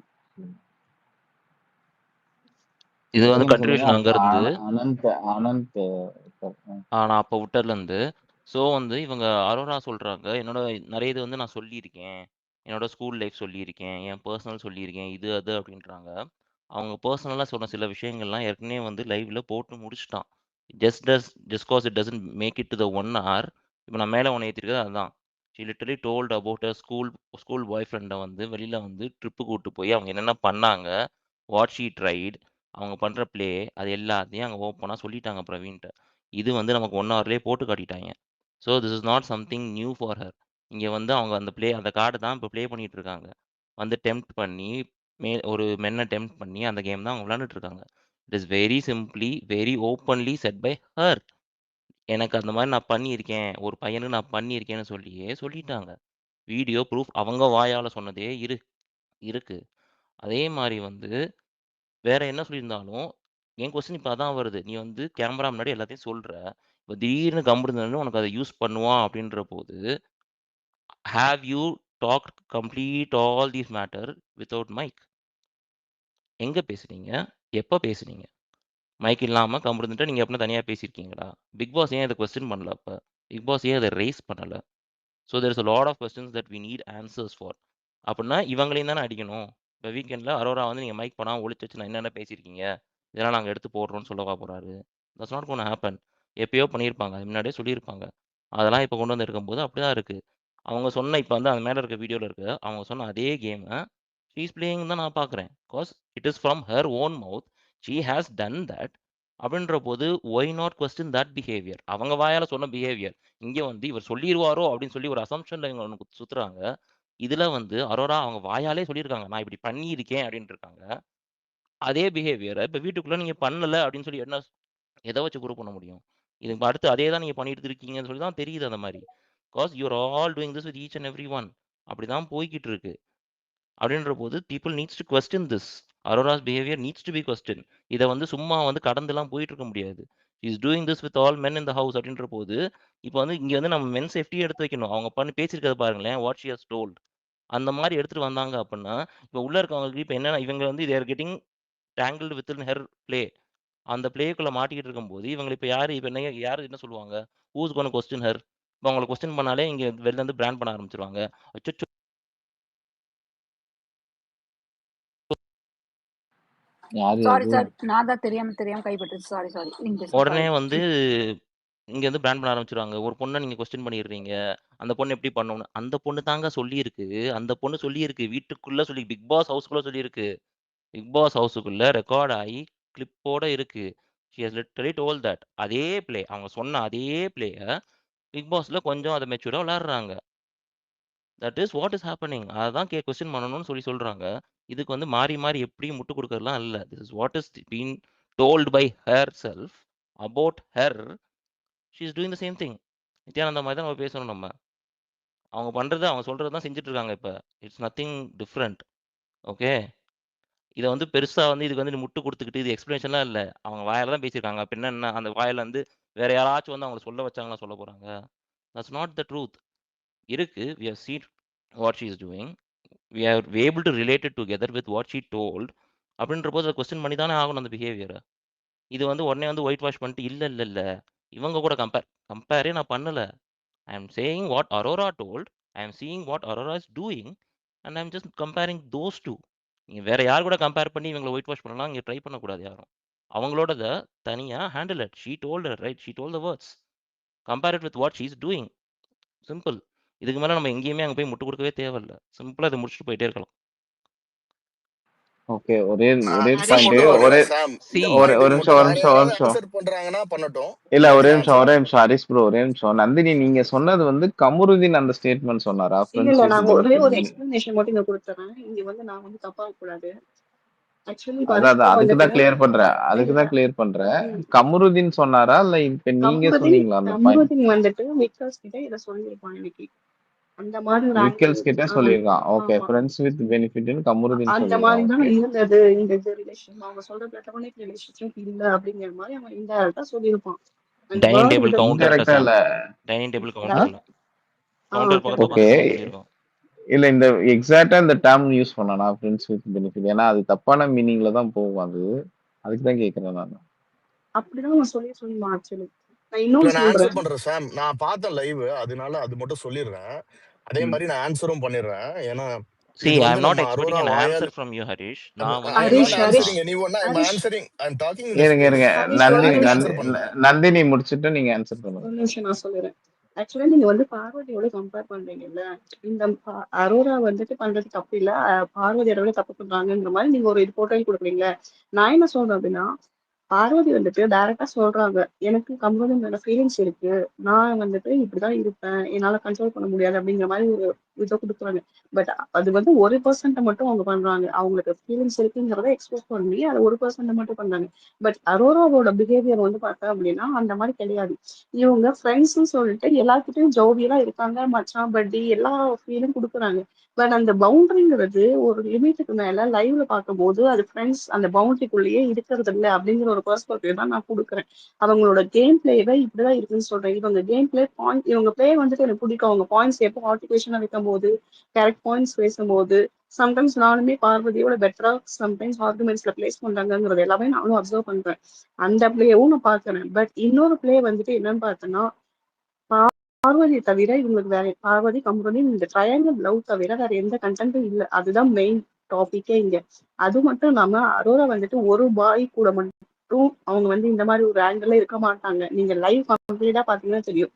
இது வந்து ரசிகன் சொல்லுங்க. கன்ட்ரிபியூஷன் அங்க இருந்து அனந்த் நான் அப்போ விட்டதுல இருந்து. ஸோ வந்து இவங்க அரோரா சொல்றாங்க, என்னோட நிறைய இது வந்து நான் சொல்லியிருக்கேன், என்னோட ஸ்கூல் லைஃப் சொல்லியிருக்கேன், என் பர்சனல் சொல்லியிருக்கேன், இது அது அப்படின்றாங்க. அவங்க பர்சனலாக சொன்ன சில விஷயங்கள்லாம் ஏற்கனவே வந்து லைவ்ல போட்டு முடிச்சுட்டான். Just cause it doesn't make it to the 1 hour. இப்போ நான் மேலே ஒன்று ஏற்றிருக்கிறது அதுதான். She literally told about a school boy ஃப்ரெண்டை வந்து வெளியில் வந்து ட்ரிப்பு கூப்பிட்டு போய் அவங்க என்னென்ன பண்ணாங்க, வாட் ஷீ ட்ரைட், அவங்க பண்ணுற ப்ளே, அது எல்லாத்தையும் அங்கே ஓப்பனாக சொல்லிட்டாங்க பிரவீன்ட்ட. இது வந்து நமக்கு 1 hourலேயே போட்டு காட்டிட்டாங்க. So this is not something new for her. இங்கே வந்து அவங்க அந்த கார்டு தான் இப்போ ப்ளே பண்ணிட்டு இருக்காங்க. வந்து டெம்ப்ட் பண்ணி ஒரு மென்னை டெம்ப்ட் பண்ணி அந்த கேம் தான் அவங்க விளையாண்டுட்டு இருக்காங்க. It is very simply very openly said by her. எனக்கு அந்த மாதிரி நான் பண்ணியிருக்கேன், ஒரு பையனுக்கு நான் பண்ணியிருக்கேன்னு சொல்லிட்டாங்க. வீடியோ ப்ரூஃப் அவங்க வாயால் சொன்னதே இருக்கு. அதே மாதிரி வந்து வேற என்ன சொல்லியிருந்தாலும் என் கொஸ்டின் இப்போ அதான் வருது. நீ வந்து கேமரா முன்னாடி எல்லாத்தையும் சொல்ற, இப்போ திடீர்னு கம்பு உனக்கு அதை யூஸ் பண்ணுவான் அப்படின்ற போது, have you talk complete all these matter without mic. எங்க பேசுனீங்க? எப்ப பேசுனீங்க? மைக் இல்லாம கம்முனுட்டு நீங்க எப்பனா தனியா பேசியிருக்கீங்களா? பிக் பாஸ் ஏன் இத கொஸ்டின் பண்ணல அப்ப? பிக் பாஸ் ஏன் அத ரைஸ் பண்ணல? So there is a lot of questions that we need answers for. அப்படின்னா இவங்களையும் தானே அடிக்கணும். இப்போ வீக்கெண்டில் அரோரா வந்து நீங்கள் மைக் பண்ணாமல் ஒளிச்சு வச்சு நான் என்னென்ன பேசியிருக்கீங்க இதெல்லாம் நாங்கள் எடுத்து போடுறோம்னு சொல்லவா போகிறாரு? That's not gonna happen. எப்பயோ பண்ணியிருப்பாங்க, அது முன்னாடியே சொல்லியிருப்பாங்க. அதெல்லாம் இப்போ கொண்டு வந்து இருக்கும்போது அப்படி தான் இருக்குது. அவங்க சொன்ன இப்போ வந்து அந்த மேலே இருக்க வீடியோவில் இருக்க அவங்க சொன்ன அதே கேமை ஷீஸ் பிளேயிங் தான் நான் பார்க்குறேன். Because it is from her own mouth, she has done that. அப்படின்ற போது why not question that behaviour? அவங்க வாயால் சொன்ன பிஹேவியர் இங்கே வந்து இவர் சொல்லிடுவாரோ அப்படின்னு சொல்லி ஒரு அசம்ஷன்ல இவங்க சுற்றுறாங்க. இதுல வந்து அரோரா அவங்க வாயாலே சொல்லியிருக்காங்க நான் இப்படி பண்ணியிருக்கேன் அப்படின்ட்டு இருக்காங்க. அதே பிஹேவியரை இப்போ வீட்டுக்குள்ள நீங்க பண்ணல அப்படின்னு சொல்லி என்ன எதை வச்சு ப்ரூவ் பண்ண முடியும்? இதுக்கு அடுத்து அதே தான் நீங்க பண்ணிட்டு இருக்கீங்கன்னு சொல்லி தான் தெரியுது அந்த மாதிரி. Because you're all doing this with each and every one. அப்படிதான் போய்கிட்டு இருக்கு. அப்படின்ற போது people needs to question this. Aurora's behaviour needs to be question. இதை வந்து சும்மா வந்து கடந்துலாம் போயிட்டு இருக்க முடியாது. Is doing this with all men in the house அப்படின்ற போது இப்போ வந்து இங்க வந்து நம்ம மென் சேஃப்டியை எடுத்து வைக்கணும். அவங்க பண்ணி பேசியிருக்கிறது பாருங்களேன், வாட் ஷி ஹஸ் டோல்ட். அந்த மாதிரி எடுத்துட்டு வந்தாங்க அப்படின்னா இப்போ உள்ள இருக்கவங்களுக்கு இப்போ என்னன்னா இவங்க வந்து there getting tangled with in her play. அந்த பிளேக்குள்ள மாட்டிக்கிட்டு இருக்கும்போது இவங்க இப்போ யாரு இப்போ என்ன யாரு என்ன சொல்லுவாங்க? Who's gonna question her? இப்போ அவங்களை கொஸ்டின் பண்ணாலே இங்க வெளில இருந்து பிராண்ட் பண்ண ஆரம்பிச்சிருவாங்க. அச்சோ யாரு சாரி நான் தான் தெரியாம கைப்பற்றுச்சு. சாரி நீங்க பேசுங்க. உடனே சாரி. வந்து இங்க வந்து பிராண்ட் பண்ண ஆரம்பிச்சிருவாங்க. ஒரு பொண்ணை நீங்க கொஸ்டின் பண்ணிடுறீங்க. அந்த பொண்ணு எப்படி பண்ணணும்? அந்த பொண்ணு தாங்க சொல்லியிருக்கு. அந்த பொண்ணு சொல்லியிருக்கு. வீட்டுக்குள்ள சொல்லி பிக் பாஸ் ஹவுஸ்க்குள்ள சொல்லியிருக்கு. பிக் பாஸ் ஹவுஸுக்குள்ள ரெக்கார்ட் ஆகி கிளிப்போட இருக்கு. She has literally told that. அதே பிளே அவங்க சொன்ன அதே பிளேயை பிக் பாஸ்ல கொஞ்சம் அதை மெச்சூரா விளையாடுறாங்க. That is what is happening. அதான் கொஸ்டின் பண்ணணும்னு சொல்லி சொல்றாங்க. இதுக்கு வந்து மாறி மாறி எப்படி முட்டு கொடுக்கறதுலாம் இல்லை. This is what is been told by herself about her. She is doing the same thing. Nithyananda மாதிரி தான் நம்ம பேசணும். நம்ம அவங்க பண்றது அவங்க சொல்றது தான் செஞ்சுட்டு இருக்காங்க. இப்போ இட்ஸ் நத்திங் டிஃப்ரெண்ட். ஓகே, இதை வந்து பெருசா வந்து இதுக்கு வந்து முட்டு கொடுத்துக்கிட்டு இது எக்ஸ்பிளேஷன்லாம் இல்லை. அவங்க வாயில தான் பேசியிருக்காங்க. அப்ப என்ன அந்த வாயில வந்து வேற யாராச்சும் வந்து அவங்களை சொல்ல வச்சாங்களா சொல்ல போறாங்க? That's not the truth. இருக்கு, we have seen what she is doing. We are able to relate it together with what she told. அப்படின்ற போது கொஸ்டின் பண்ணி தானே ஆகணும் அந்த பிஹேவியரை. இது வந்து உடனே வந்து ஒயிட் வாஷ் பண்ணிட்டு இல்ல இவங்க கூட கம்பேரே நான் பண்ணல. I am saying what Aurora told. I am seeing what Aurora is doing and I am just comparing those two. நீங்க வேற யார் கூட கம்பேர் பண்ணி இவங்களை ஒயிட் வாஷ் பண்ணலாம் இங்கே ட்ரை பண்ணக்கூடாது யாரும். அவங்களோடத தனியா handle it. She told right, she told the words. Compare it with what she is doing. Simple. இதுக்கு மேல நம்ம எங்கேயுமே அங்க போய் முட்டு கொடுக்கவே தேவையில்ல. சிம்பிளா இதை முடிச்சுட்டு போயிட்டே இருக்கலாம். ஓகே, ஒரே ஆன்சர் பாயிண்ட். மட்டும் ஒரே பண்ணுங்க சாம். சி இந்த ஒரு பாயிண்ட்டுக்கு நிமிஷம் மட்டும் வேற யாராவது ஆன்சர் பண்றாங்கன்னா பண்ணட்டும். இல்ல நீங்க ஒரே ஆன்சர் நிமிஷம் ஹரிஸ் ப்ரோ, ஒரே நிமிஷம். நந்தினி, நீங்க சொன்னது வந்து கமருதீன் அந்த ஸ்டேட்மெண்ட் சொன்னாரா? இல்ல ஃப்ரெண்ட்ஸ் வித் நான் ஒரே ஒரு பெனிஃபிட். எக்ஸ்பிளனேஷன் மட்டும் இங்க கொடுத்துறேன். இங்க வந்து நான் வந்து தப்பா கூடாது. ஆக்சுவலி அதான் பவித்ரா அதுக்கு வந்துட்டு தான் கிளியர் பண்றேன். அதுக்கு இல்ல தான் கிளியர் பண்றேன். ம், கமருதீன் சொன்னாரா இல்ல இப்ப நீங்க சொன்னீங்களா அந்த பாயிண்ட்? கமருதீன் வந்துட்டு விக்டர்ஸ் கிட்ட இதை சொல்லியிருப்பான் இன்னைக்கு. அந்த மாதிரி ஒரு ஆங்கிள். விக்கல்ஸ் கிட்ட சொல்லியிருக்கான். ஓகே, ஆமா, ஃப்ரெண்ட்ஸ் வித் பெனிஃபிட்னு கமருதீன் அந்த சொல்லியிருக்கான். மாதிரி தான் ஓகே, இருந்தது இந்த ரிலேஷன். அவங்க சொல்ற பிளாட்டோனிக் ரிலேஷன்ஷிப் இல்ல அப்படிங்கிற மாதிரி அவன் இன்டைரக்டா சொல்லியிருப்பான். அந்த டைனிங் வேர்டு டேபிள் விட கவுண்டர்ல இன்டெரக்டா சாம். இல்ல. டைனிங் டேபிள் ஆ கவுண்டர்ல கவுண்டர் பக்கத்துல கரெக்ட். ஓகே, உட்காந்து தான் சொல்லியிருக்கோம். இல்ல இந்த எக்ஸாக்டா இந்த டேர்ம் யூஸ் பண்ணனா ஃப்ரெண்ட்ஸ் வித் பெனிஃபிட்? ஏன்னா அது தப்பான மீனிங்ல தான் போகும். அதுக்கு தான் கேக்குறேன் நான். அப்படிதான் அவன் சொல்லியிருப்பான். ஆக்சுவலி நான் இல்ல இன்னொன்னு நான் சொல்றேன். ஆன்சர் பண்றேன் சாம். நான் பார்த்தேன் லைவ், அதனால அது மட்டும் சொல்லிடுறேன். அதே ம். மாதிரி நான் ஆன்சரும் பண்ணிடுறேன். ஏன்னா See, இது I வந்து am not நம்ம expecting அரோரா an வாயால் answer from you, Harish. நான் வந்து I am ஹரிஷ் not சொல்லியிருக்கேன். answering anyone. I am Harish answering. I am talking in the இருங்க space. இருங்க, ஹரிஷ் நான் ஒரு நந்தினி எனக்கு நிமிஷம் ஆன்சர் பண்ணுங்க. நந்தினி முடிச்சிட்டு நீங்க ஆன்சர் பண்ணுங்க. ஒரு நிமிஷம் நான் சொல்லிடுறேன். ஆக்சுவலா நீங்க வந்து பார்வதியோட கம்பேர் பண்றீங்கல்ல, இந்த அரோரா வந்துட்டு பண்றது தப்பு இல்ல, பார்வதியோட தப்பு பண்றாங்கன்ற மாதிரி நீங்க ஒரு இது போட்டோ கொடுக்குறீங்களே. நான் என்ன சொல்றேன் அப்படின்னா, பார்வதி வந்துட்டு டைரக்டா சொல்றாங்க, எனக்கு கம்ப்ளீட் மேல ஃபீலிங்ஸ் இருக்கு, நான் வந்துட்டு இப்படிதான் இருப்பேன், என்னால கண்ட்ரோல் பண்ண முடியாது அப்படிங்கிற மாதிரி ஒரு இதை கொடுக்குறாங்க. பட் அது வந்து 1% மட்டும் அவங்க பண்றாங்க. அவங்களுக்கு ஃபீலிங்ஸ் இருக்குங்கிறத எக்ஸ்பிரஸ் பண்ணி அதை 1% மட்டும் பண்றாங்க. பட் அரோராவோட பிஹேவியர் வந்து பார்த்தா அப்படின்னா அந்த மாதிரி கிடையாது. இவங்க ஃப்ரெண்ட்ஸ்ன்னு சொல்லிட்டு எல்லாத்துக்கிட்டையும் ஜோவியலா இருக்காங்க, மச்சான் பட்டி எல்லா ஃபீலும் கொடுக்குறாங்க. பட் அந்த பவுண்டரிங்கிறது ஒரு லிமிட்டுக்கு மேல லைவ்ல பார்க்கும்போது அது ஃப்ரெண்ட்ஸ் அந்த பவுண்டரிக்குள்ளேயே இருக்கிறது இல்லை அப்படிங்கிற ஒரு பெர்ஸ்பெக்டிவ் தான் நான் கொடுக்குறேன். அவங்களோட கேம் பிளேவை இப்படிதான் இருக்குன்னு சொல்றேன். இவங்க கேம் பிளே பாயிண்ட், இவங்க பிளே வந்துட்டு எனக்கு பிடிக்கும். அவங்க பாயிண்ட்ஸ் எப்போ ஆர்டிகேஷனா வைக்கும் போது, கரெக்ட் பாயிண்ட்ஸ் பேசும்போது, சம்டைம்ஸ் நானுமே பார்வதியோட பெட்டரா சம்டைம்ஸ் ஆர்குமெண்ட்ஸ்ல பிளேஸ் பண்றாங்கிறது எல்லாமே நானும் அப்சர்வ் பண்றேன். அந்த பிளேவும் நான் பாக்குறேன். பட் இன்னொரு பிளே வந்துட்டு என்னன்னு பார்த்தேன்னா, பார்வதி தவிர இவங்களுக்கு வேற பார்வதி கம்ருதீன் இந்த ட்ரையாங்கிள் லவ் தவிர வேற எந்த கண்டென்ட்டும் இல்லை. அதுதான் மெயின் டாபிக்கே இங்க. அது மட்டும் இல்லாம அரோரா வந்துட்டு ஒரு பாய் கூட மட்டும் அவங்க வந்து இந்த மாதிரி ஒரு ஆங்கிள் இருக்க மாட்டாங்க. நீங்க லைவ் கம்ப்ளீட்டா பாத்தீங்கன்னா தெரியும்.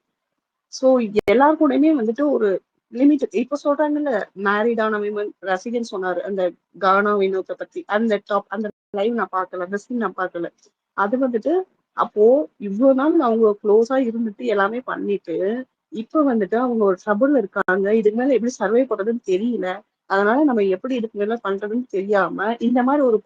சோ எல்லாரு கூடயுமே வந்துட்டு ஒரு லிமிட். இப்ப சொல்றாங்கல்ல மேரிடான விமன், ரசிகன் சொன்னாரு அந்த கானா வினோத்தை பத்தி, அந்த லைவ் நான் பார்க்கல, அந்த சீன் நான் பார்க்கல. அது வந்துட்டு அப்போ இவ்வளவு நாள் அவங்க க்ளோஸா இருந்துட்டு எல்லாமே பண்ணிட்டு இப்ப வந்துட்டு அவங்க ஒரு ட்ரபுள்ல இருக்காங்க. இதுக்கு மேல எப்படி சர்வை பண்றதுன்னு தெரியல. அதனால நம்ம எப்படி இதுக்கு மேல பண்றதுன்னு தெரியாம இந்த மாதிரி ஒரு